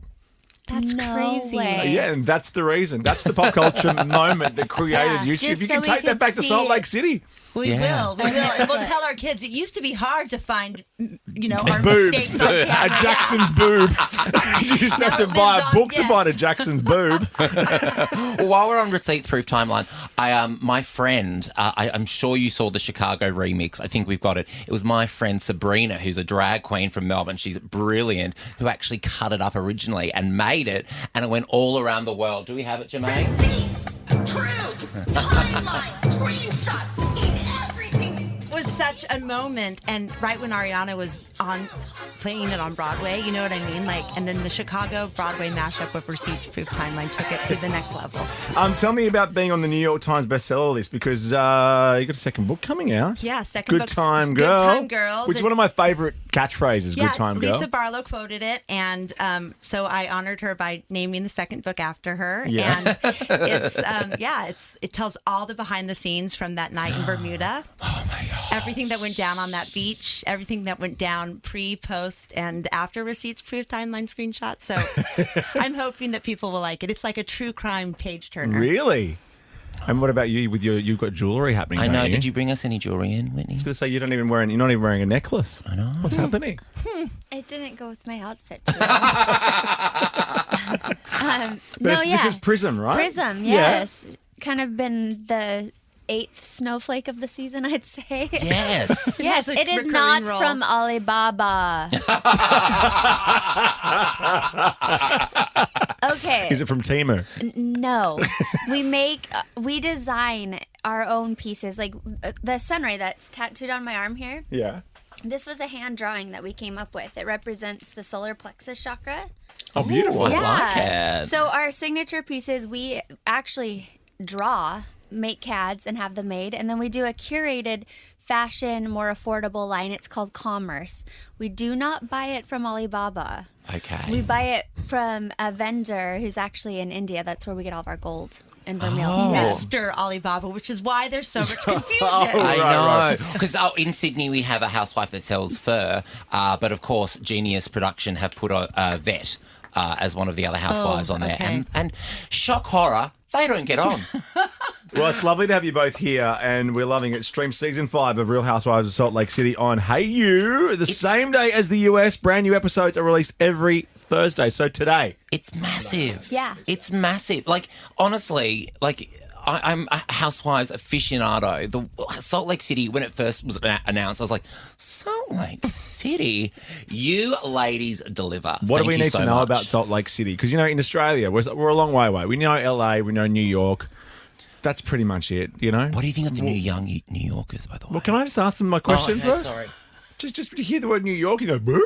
[SPEAKER 17] That's
[SPEAKER 16] No
[SPEAKER 17] crazy.
[SPEAKER 16] way.
[SPEAKER 1] Yeah, and that's the reason. That's the pop culture moment that created YouTube.
[SPEAKER 16] Just
[SPEAKER 1] You
[SPEAKER 16] so
[SPEAKER 1] can
[SPEAKER 16] we
[SPEAKER 1] take that
[SPEAKER 16] could
[SPEAKER 1] back to
[SPEAKER 16] see
[SPEAKER 1] Salt
[SPEAKER 16] it.
[SPEAKER 1] Lake City.
[SPEAKER 17] We
[SPEAKER 3] Yeah.
[SPEAKER 17] will. And we'll tell our kids it used to be hard to find, our
[SPEAKER 1] Boobs.
[SPEAKER 17] mistakes on
[SPEAKER 1] A
[SPEAKER 17] camera.
[SPEAKER 1] Jackson's boob. You used to have to
[SPEAKER 17] Now it
[SPEAKER 1] buy
[SPEAKER 17] lives
[SPEAKER 1] a
[SPEAKER 17] on,
[SPEAKER 1] book to
[SPEAKER 17] yes.
[SPEAKER 1] find a Jackson's boob.
[SPEAKER 3] Well, while we're on receipts proof timeline, my friend, I'm sure you saw the Chicago remix. I think we've got it. It was my friend Sabrina, who's a drag queen from Melbourne. She's brilliant, who actually cut it up originally and made it, and it went all around the world. Do we have it, Jermaine?
[SPEAKER 13] Receipts, proof, timeline, screenshots, in everything.
[SPEAKER 17] It was such a moment, and right when Ariana was playing it on Broadway, you know what I mean? And then the Chicago Broadway mashup with Receipts Proof Timeline took it to the next level.
[SPEAKER 1] Tell me about being on the New York Times bestseller list because you got a second book coming out.
[SPEAKER 17] Yeah, second
[SPEAKER 1] Good
[SPEAKER 17] book's
[SPEAKER 1] Time Girl.
[SPEAKER 17] Good Time Girl.
[SPEAKER 1] Which is one of my favorite catchphrases, Good Time Girl.
[SPEAKER 17] Lisa Barlow quoted it, and so I honored her by naming the second book after her.
[SPEAKER 1] Yeah.
[SPEAKER 17] And it's it tells all the behind the scenes from that night in Bermuda.
[SPEAKER 3] Oh my God.
[SPEAKER 17] Everything that went down on that beach, everything that went down pre, post, and after Receipts Proof Timeline screenshots. So I'm hoping that people will like it. It's like a true crime page turner.
[SPEAKER 1] Really? And what about you with you've got jewellery happening?
[SPEAKER 3] I know.
[SPEAKER 1] don't
[SPEAKER 3] Did you bring us any jewelry in, Whitney?
[SPEAKER 1] I was going to say you're not even wearing a necklace.
[SPEAKER 3] I know.
[SPEAKER 1] What's happening?
[SPEAKER 16] It didn't go with my outfit too well.
[SPEAKER 1] This is Prism, right?
[SPEAKER 16] Prism,
[SPEAKER 1] Yeah.
[SPEAKER 16] yes. Kind of been the 8th snowflake of the season, I'd say.
[SPEAKER 3] Yes.
[SPEAKER 16] Yes,
[SPEAKER 17] It has a
[SPEAKER 16] it is
[SPEAKER 17] recurring
[SPEAKER 16] not
[SPEAKER 17] role.
[SPEAKER 16] from Alibaba. Okay.
[SPEAKER 1] Is it from Temu?
[SPEAKER 16] No. We design our own pieces. Like the sunray that's tattooed on my arm here.
[SPEAKER 1] Yeah.
[SPEAKER 16] This was a hand drawing that we came up with. It represents the solar plexus chakra.
[SPEAKER 1] Oh, beautiful.
[SPEAKER 3] I like it.
[SPEAKER 16] So our signature pieces, we actually make CADs and have them made, and then we do a curated fashion, more affordable line. It's called Commerce. We do not buy it from Alibaba.
[SPEAKER 3] Okay.
[SPEAKER 16] We buy it from a vendor who's actually in India. That's where we get all of our gold in Vermeil.
[SPEAKER 3] Oh.
[SPEAKER 17] Mr. Alibaba, which is why there's so much confusion.
[SPEAKER 3] I know. Because in Sydney we have a housewife that sells fur, but of course Genius Production have put a vet as one of the other housewives on there.
[SPEAKER 17] okay.
[SPEAKER 3] And shock horror, they don't get on.
[SPEAKER 1] Well, it's lovely to have you both here, and we're loving it. Stream season 5 of Real Housewives of Salt Lake City on Hey You, the same day as the US. Brand new episodes are released every Thursday. So today,
[SPEAKER 3] It's massive.
[SPEAKER 16] Yeah.
[SPEAKER 3] It's massive. Like, honestly, I'm a Housewives aficionado. The Salt Lake City, when it first was announced, I was like, Salt Lake City? You ladies deliver.
[SPEAKER 1] what
[SPEAKER 3] Thank
[SPEAKER 1] do we
[SPEAKER 3] you
[SPEAKER 1] need
[SPEAKER 3] so
[SPEAKER 1] to know
[SPEAKER 3] much.
[SPEAKER 1] about Salt Lake City? Because, in Australia, we're a long way away. We know LA, we know New York. That's pretty much it,
[SPEAKER 3] What do you think of the new young New Yorkers, by the way?
[SPEAKER 1] Well, can I just ask them my question
[SPEAKER 3] okay,
[SPEAKER 1] first?
[SPEAKER 3] Sorry.
[SPEAKER 1] Just when you hear the word New York, you go, boo?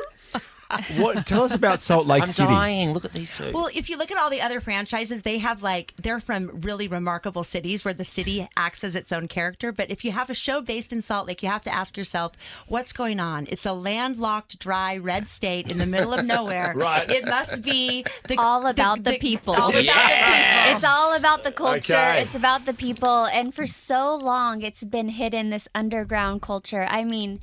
[SPEAKER 1] Tell us about Salt Lake
[SPEAKER 3] I'm
[SPEAKER 1] City.
[SPEAKER 3] dying. Look at these two.
[SPEAKER 17] Well, if you look at all the other franchises, they have they're from really remarkable cities where the city acts as its own character. But if you have a show based in Salt Lake, you have to ask yourself, what's going on? It's a landlocked, dry, red state in the middle of nowhere.
[SPEAKER 1] Right.
[SPEAKER 17] It must be
[SPEAKER 16] all about the people.
[SPEAKER 17] All about the people.
[SPEAKER 16] It's all about the culture.
[SPEAKER 1] Okay.
[SPEAKER 16] It's about the people. And for so long, it's been hidden, this underground culture. I mean,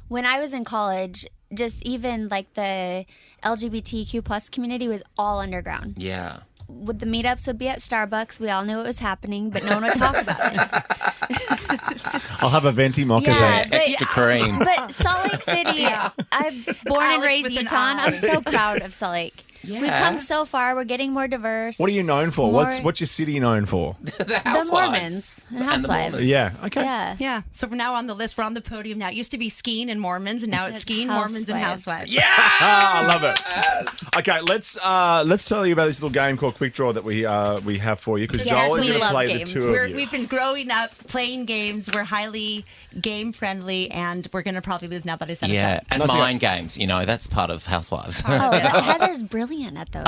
[SPEAKER 16] when I was in college, just even the LGBTQ plus community was all underground.
[SPEAKER 3] Yeah.
[SPEAKER 16] The meetups would be at Starbucks. We all knew it was happening, but no one would talk about it.
[SPEAKER 1] I'll have a venti mocha there.
[SPEAKER 3] Extra cream.
[SPEAKER 16] But Salt Lake City, I'm born and
[SPEAKER 17] Alex
[SPEAKER 16] raised
[SPEAKER 17] with an
[SPEAKER 16] Utah.
[SPEAKER 17] eye.
[SPEAKER 16] I'm so proud of Salt Lake.
[SPEAKER 3] Yeah.
[SPEAKER 16] We've come so far. We're getting more diverse.
[SPEAKER 1] What are you known for?
[SPEAKER 16] More-
[SPEAKER 1] What's your city known for?
[SPEAKER 16] The Mormons and Housewives.
[SPEAKER 1] Yeah. Okay.
[SPEAKER 16] Yeah.
[SPEAKER 17] Yeah, so we're now on the list. We're on the podium now. It used to be skiing and Mormons, and now it's skiing, Mormons, and Housewives.
[SPEAKER 3] Yeah.
[SPEAKER 1] I love it. Okay, let's tell you about this little game called Quick Draw that we have for you because
[SPEAKER 17] Yes,
[SPEAKER 1] Joel is
[SPEAKER 17] we
[SPEAKER 1] going to
[SPEAKER 17] love
[SPEAKER 1] play
[SPEAKER 17] games.
[SPEAKER 1] the two of you.
[SPEAKER 17] We've been growing up playing games. We're highly game friendly, and we're going to probably lose now that I said
[SPEAKER 3] Yeah,
[SPEAKER 17] it.
[SPEAKER 3] and mind games. That's part of Housewives.
[SPEAKER 16] Oh, but Heather's brilliant at those.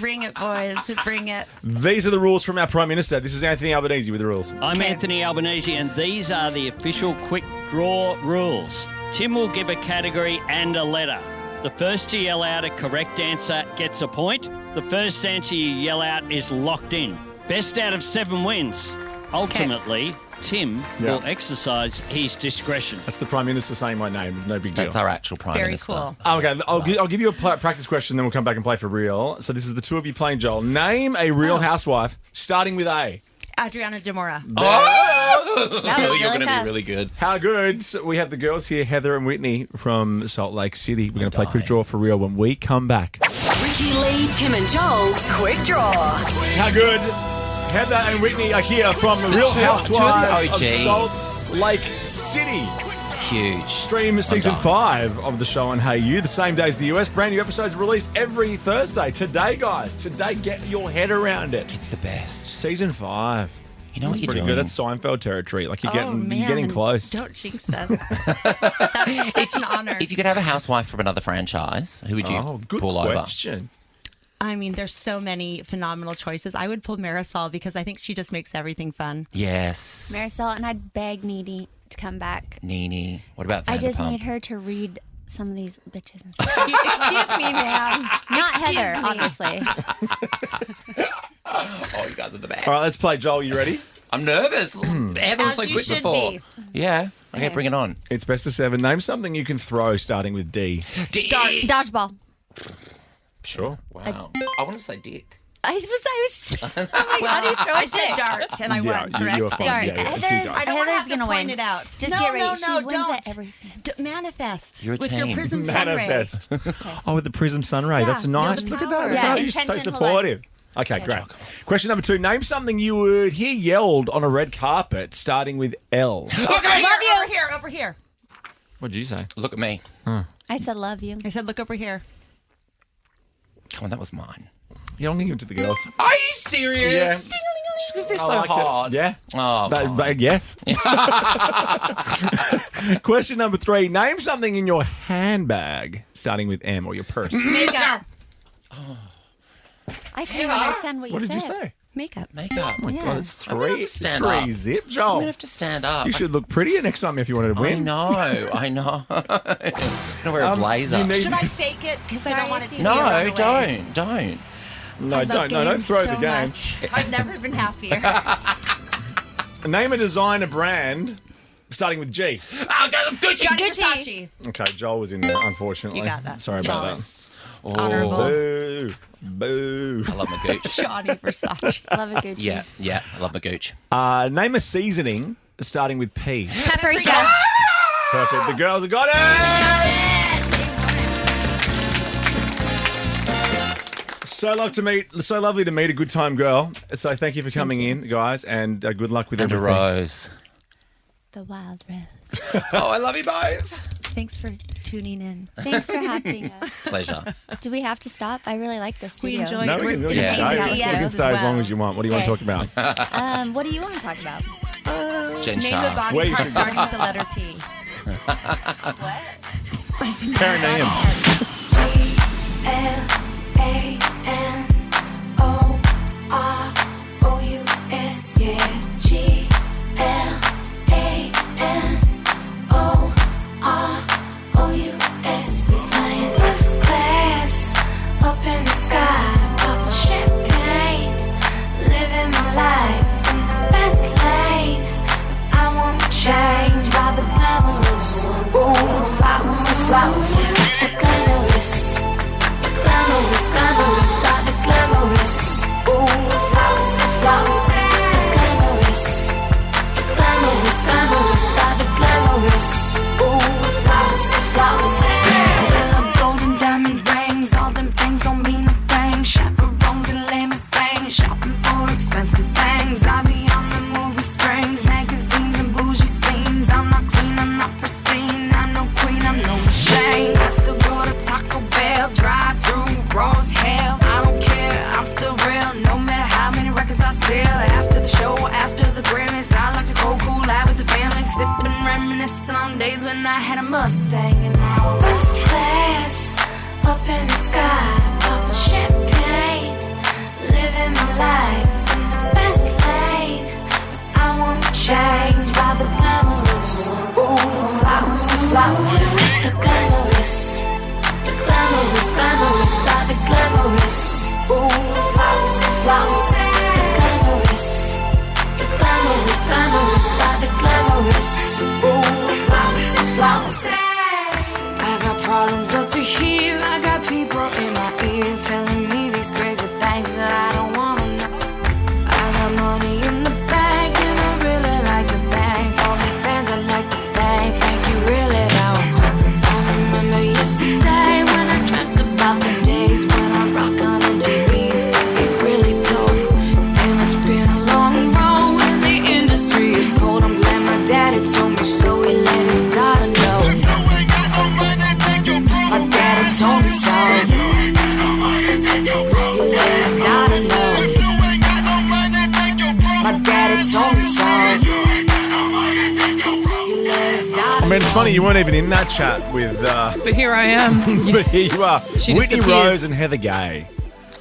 [SPEAKER 17] Bring it, boys. Bring it.
[SPEAKER 1] These are the rules from our Prime Minister. This is Anthony Albanese with the rules.
[SPEAKER 18] I'm Anthony Albanese, and these are the official quick draw rules. Tim will give a category and a letter. The first to yell out a correct answer gets a point. The first answer you yell out is locked in. Best out of 7 wins. Ultimately, Tim will exercise his discretion.
[SPEAKER 1] That's the Prime Minister saying my name. No big deal.
[SPEAKER 3] That's our actual Prime
[SPEAKER 17] Very
[SPEAKER 3] Minister.
[SPEAKER 17] cool.
[SPEAKER 1] Okay, I'll give you a practice question, then we'll come back and play for real. So this is the two of you playing, Joel. Name a real housewife starting with A.
[SPEAKER 17] Adriana Demora.
[SPEAKER 3] Oh!
[SPEAKER 16] That was
[SPEAKER 3] You're
[SPEAKER 16] really
[SPEAKER 3] going to
[SPEAKER 16] fast.
[SPEAKER 3] be really good.
[SPEAKER 1] How good. So we have the girls here, Heather and Whitney from Salt Lake City. We're going to play Quick Draw for real when we come back.
[SPEAKER 4] Ricki, Lee, Tim and Joel's Quick Draw.
[SPEAKER 1] How good. Heather and Whitney are here from the Real Housewives of Salt Lake City.
[SPEAKER 3] Huge.
[SPEAKER 1] Stream season 5 of the show on Hey You, the same day as the US. Brand new episodes released every Thursday. Today, guys. Today, get your head around it.
[SPEAKER 3] It's the best.
[SPEAKER 1] Season 5.
[SPEAKER 3] You know what you're
[SPEAKER 1] pretty
[SPEAKER 3] doing?
[SPEAKER 1] good. That's Seinfeld territory. Like you're
[SPEAKER 17] Man,
[SPEAKER 1] getting close.
[SPEAKER 17] Don't jinx us. That's such an honor.
[SPEAKER 3] If you could have a housewife from another franchise, who would you
[SPEAKER 1] good
[SPEAKER 3] pull over?
[SPEAKER 1] question.
[SPEAKER 17] I mean, there's so many phenomenal choices. I would pull Marisol because I think she just makes everything fun.
[SPEAKER 3] Yes.
[SPEAKER 16] Marisol, and I'd beg Needy to come back.
[SPEAKER 3] Nene. What about
[SPEAKER 16] I just
[SPEAKER 3] Vanderpump?
[SPEAKER 16] need her to read some of these bitches and stuff.
[SPEAKER 17] Excuse me, ma'am.
[SPEAKER 16] Not
[SPEAKER 17] Excuse
[SPEAKER 16] Heather,
[SPEAKER 17] me.
[SPEAKER 16] obviously.
[SPEAKER 3] Oh, you guys are the best.
[SPEAKER 1] All right, let's play. Joel, you ready?
[SPEAKER 3] I'm nervous. Heather was
[SPEAKER 17] As
[SPEAKER 3] so
[SPEAKER 17] you
[SPEAKER 3] quick
[SPEAKER 17] should
[SPEAKER 3] before.
[SPEAKER 17] be.
[SPEAKER 3] Yeah. Okay, bring it on.
[SPEAKER 1] It's best of 7. Name something you can throw starting with D.
[SPEAKER 16] Dodgeball.
[SPEAKER 1] Sure.
[SPEAKER 3] Wow. I want to say dick.
[SPEAKER 16] I was I'm like, how do you throw
[SPEAKER 17] I
[SPEAKER 16] a
[SPEAKER 17] said
[SPEAKER 16] dick?
[SPEAKER 17] dart, and I
[SPEAKER 1] Yeah,
[SPEAKER 17] won.
[SPEAKER 1] you
[SPEAKER 17] Correct.
[SPEAKER 1] were fine.
[SPEAKER 16] Dart.
[SPEAKER 1] Yeah, it's you
[SPEAKER 16] Heather's,
[SPEAKER 1] guys.
[SPEAKER 17] I don't want to
[SPEAKER 16] Heather's
[SPEAKER 17] have to
[SPEAKER 16] gonna
[SPEAKER 17] point
[SPEAKER 16] win.
[SPEAKER 17] it out.
[SPEAKER 16] Just
[SPEAKER 17] no,
[SPEAKER 16] get ready.
[SPEAKER 17] no,
[SPEAKER 16] She
[SPEAKER 17] no,
[SPEAKER 16] wins
[SPEAKER 17] don't.
[SPEAKER 16] at everything.
[SPEAKER 17] Manifest.
[SPEAKER 3] You're a
[SPEAKER 17] with your
[SPEAKER 3] team.
[SPEAKER 17] Prism Sunray.
[SPEAKER 1] Manifest. Oh, with the Prism Sunray.
[SPEAKER 17] Yeah,
[SPEAKER 1] That's
[SPEAKER 17] feel
[SPEAKER 1] nice.
[SPEAKER 17] the
[SPEAKER 1] Look at
[SPEAKER 17] power.
[SPEAKER 1] that.
[SPEAKER 16] Yeah,
[SPEAKER 1] Oh, you're so
[SPEAKER 16] intention,
[SPEAKER 1] supportive. Okay, great. Question number 2. Name something you would hear yelled on a red carpet starting with L.
[SPEAKER 3] Okay.
[SPEAKER 17] Love you. Over here.
[SPEAKER 1] What did you say?
[SPEAKER 3] Look at me.
[SPEAKER 16] I said love you.
[SPEAKER 17] I said, look over here.
[SPEAKER 3] Come on, that was mine.
[SPEAKER 1] You don't give it to the girls.
[SPEAKER 3] Are you serious?
[SPEAKER 1] Yeah.
[SPEAKER 3] Just because they're
[SPEAKER 1] I
[SPEAKER 3] so
[SPEAKER 1] liked it.
[SPEAKER 3] hard.
[SPEAKER 1] Yeah.
[SPEAKER 3] Oh,
[SPEAKER 1] But yes. Question number 3. Name something in your handbag starting with M or your purse.
[SPEAKER 17] Makeup.
[SPEAKER 16] I can't understand what you
[SPEAKER 1] What
[SPEAKER 16] said.
[SPEAKER 1] did you say?
[SPEAKER 17] Makeup.
[SPEAKER 3] Makeup.
[SPEAKER 1] Oh my
[SPEAKER 16] Yeah.
[SPEAKER 1] God, it's
[SPEAKER 3] I'm gonna have
[SPEAKER 1] 3.
[SPEAKER 3] to stand
[SPEAKER 1] 3
[SPEAKER 3] up.
[SPEAKER 1] zip,
[SPEAKER 3] I'm
[SPEAKER 1] Joel.
[SPEAKER 3] going to have to stand up.
[SPEAKER 1] You should look prettier next time if you wanted to
[SPEAKER 3] I
[SPEAKER 1] win.
[SPEAKER 3] know. I'm going to wear a blazer.
[SPEAKER 1] you need-
[SPEAKER 17] Should I fake it? Because I don't want it to be a
[SPEAKER 3] No,
[SPEAKER 17] runaway.
[SPEAKER 3] don't.
[SPEAKER 1] No,
[SPEAKER 17] I love
[SPEAKER 1] don't
[SPEAKER 17] games
[SPEAKER 1] throw
[SPEAKER 17] so
[SPEAKER 1] the game.
[SPEAKER 17] much. I've never been happier.
[SPEAKER 1] Name a designer brand starting with G.
[SPEAKER 3] Gucci.
[SPEAKER 17] Johnny Versace.
[SPEAKER 1] Okay, Joel was in there, unfortunately.
[SPEAKER 17] You got that.
[SPEAKER 1] Sorry about
[SPEAKER 17] Yes.
[SPEAKER 1] that.
[SPEAKER 17] Honorable.
[SPEAKER 1] Boo. Boo.
[SPEAKER 3] I love my gooch.
[SPEAKER 17] Johnny Versace.
[SPEAKER 16] Love a Gucci.
[SPEAKER 3] Yeah, I love my gooch.
[SPEAKER 1] Name a seasoning starting with P.
[SPEAKER 16] Paprika.
[SPEAKER 1] Perfect. The girls have got it. So lovely to meet a good time girl. So thank you for coming in, guys, and good luck with
[SPEAKER 3] And a
[SPEAKER 1] everything.
[SPEAKER 3] rose.
[SPEAKER 16] The wild rose.
[SPEAKER 3] Oh, I love you both.
[SPEAKER 17] Thanks for tuning in.
[SPEAKER 16] Thanks for having us.
[SPEAKER 3] Pleasure.
[SPEAKER 16] Do we have to stop? I really like this
[SPEAKER 17] We
[SPEAKER 16] studio.
[SPEAKER 17] enjoyed
[SPEAKER 1] No,
[SPEAKER 17] it.
[SPEAKER 1] we can,
[SPEAKER 17] We're
[SPEAKER 1] we can
[SPEAKER 17] in
[SPEAKER 1] stay.
[SPEAKER 17] the
[SPEAKER 1] We
[SPEAKER 17] DMs
[SPEAKER 1] can stay as long as you want. What do you want to talk about?
[SPEAKER 16] What do you want to talk about?
[SPEAKER 3] Jen
[SPEAKER 17] Name
[SPEAKER 3] Shah.
[SPEAKER 17] a body
[SPEAKER 1] Wait,
[SPEAKER 17] part
[SPEAKER 1] you-
[SPEAKER 17] starting with the letter P.
[SPEAKER 16] What?
[SPEAKER 17] I
[SPEAKER 1] Perineum.
[SPEAKER 19] L-A-M-O-R-O-U-S, yeah. G-L-A-M-O-R-O-U-S. We flying first class up in the sky, popping champagne, living my life in the fast lane. I won't change by the glamorous. Ooh, flowers, the glamorous, glamorous by the glamorous. Ooh, flowers, the glamorous, glamorous by the glamorous. Ooh, flowers. Well, golden diamond rings, all them things don't mean a thing. Chaperones and limousines, shopping for expensive things. I be on the movie screens, magazines and bougie scenes. I'm not clean, I'm not pristine, I'm no queen, I'm no machine. I still go to Taco Bell, drive through raw as hell. I don't care, I'm still real, no matter how many records I sell. After the show, after the Grammys, I like to go cool out with the family, sipping and reminiscing on days when I had a Mustang. And now I'm first class, up in the sky, popping champagne, living my life in the fast lane. I won't change by the glamorous. Ooh, flowers, the glamorous, glamorous by the glamorous. Ooh, flowers, the glamorous, glamorous by the glamorous. Ooh, flowers. I got problems up to here. I got people in my ear telling me these crazy things that I don't wanna know. I got money in the bank and I really like to thank all my fans. I like to thank you really though. 'Cause I remember yesterday when I dreamt about the days when I rock on MTV. It really told. Damn, it's been a long road and the industry is cold. I'm glad my daddy told me so. He let his daughter know. My daddy told me so. He let his daughter know. My daddy told me so. He let his daughter
[SPEAKER 1] I mean, it's funny, you weren't even in that chat with...
[SPEAKER 2] But here I am.
[SPEAKER 1] but here you are.
[SPEAKER 2] She just
[SPEAKER 1] Whitney
[SPEAKER 2] appears.
[SPEAKER 1] Rose and Heather Gay.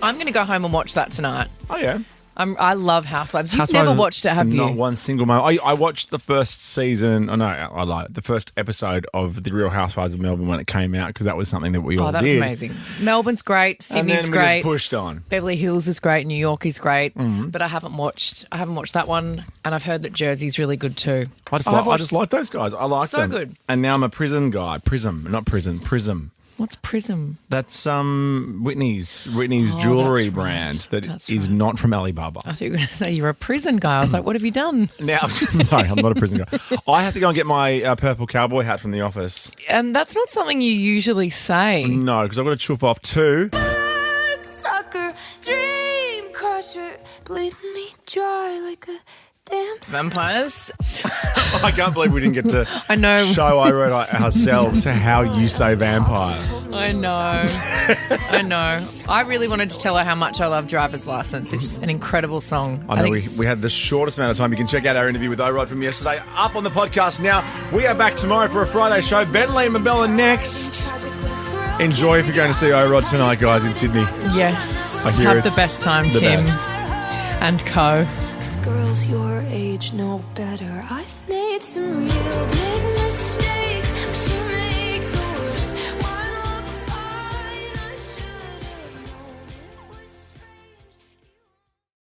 [SPEAKER 2] I'm going to go home and watch that tonight.
[SPEAKER 1] Oh, yeah.
[SPEAKER 2] I love Housewives. You've
[SPEAKER 1] Housewives,
[SPEAKER 2] never watched it, have you?
[SPEAKER 1] Not one single moment. I watched the first season. Oh no, I lied. The first episode of The Real Housewives of Melbourne when it came out because that was something that we all did.
[SPEAKER 2] Oh, that was amazing. Melbourne's great. Sydney's
[SPEAKER 1] and then we
[SPEAKER 2] great.
[SPEAKER 1] just pushed on.
[SPEAKER 2] Beverly Hills is great. New York is great. But I haven't watched that one, and I've heard that Jersey's really good too.
[SPEAKER 1] I just like those guys. I like them.
[SPEAKER 2] So good.
[SPEAKER 1] And now I'm a Prism guy. Prism.
[SPEAKER 2] What's Prism?
[SPEAKER 1] That's Whitney's jewellery
[SPEAKER 2] that's
[SPEAKER 1] brand
[SPEAKER 2] right.
[SPEAKER 1] that is not from Alibaba.
[SPEAKER 2] I thought you were going to say you're a prison guy. I was like, what have you done?
[SPEAKER 1] Now, no, I'm not a prison guy. I have to go and get my purple cowboy hat from the office.
[SPEAKER 2] And that's not something you usually say.
[SPEAKER 1] No, because I've got to chuff off too.
[SPEAKER 19] Sucker, dream crusher, bleeding me dry like a damn
[SPEAKER 2] Vampires.
[SPEAKER 1] I can't believe we didn't get to
[SPEAKER 2] I know.
[SPEAKER 1] show I wrote ourselves how you say vampire.
[SPEAKER 2] I know. I really wanted to tell her how much I love Driver's License. It's an incredible song.
[SPEAKER 1] I know we had the shortest amount of time. You can check out our interview with O-Rod from yesterday up on the podcast now. We are back tomorrow for a Friday show. Bentley and Mabella next. Enjoy if you're going to see O-Rod tonight, guys, in Sydney.
[SPEAKER 2] Yes.
[SPEAKER 1] I hear
[SPEAKER 2] Have
[SPEAKER 1] it's
[SPEAKER 2] the best time,
[SPEAKER 1] the
[SPEAKER 2] Tim.
[SPEAKER 1] best.
[SPEAKER 2] And co.
[SPEAKER 19] girls your age know better. I've made some real big mistakes.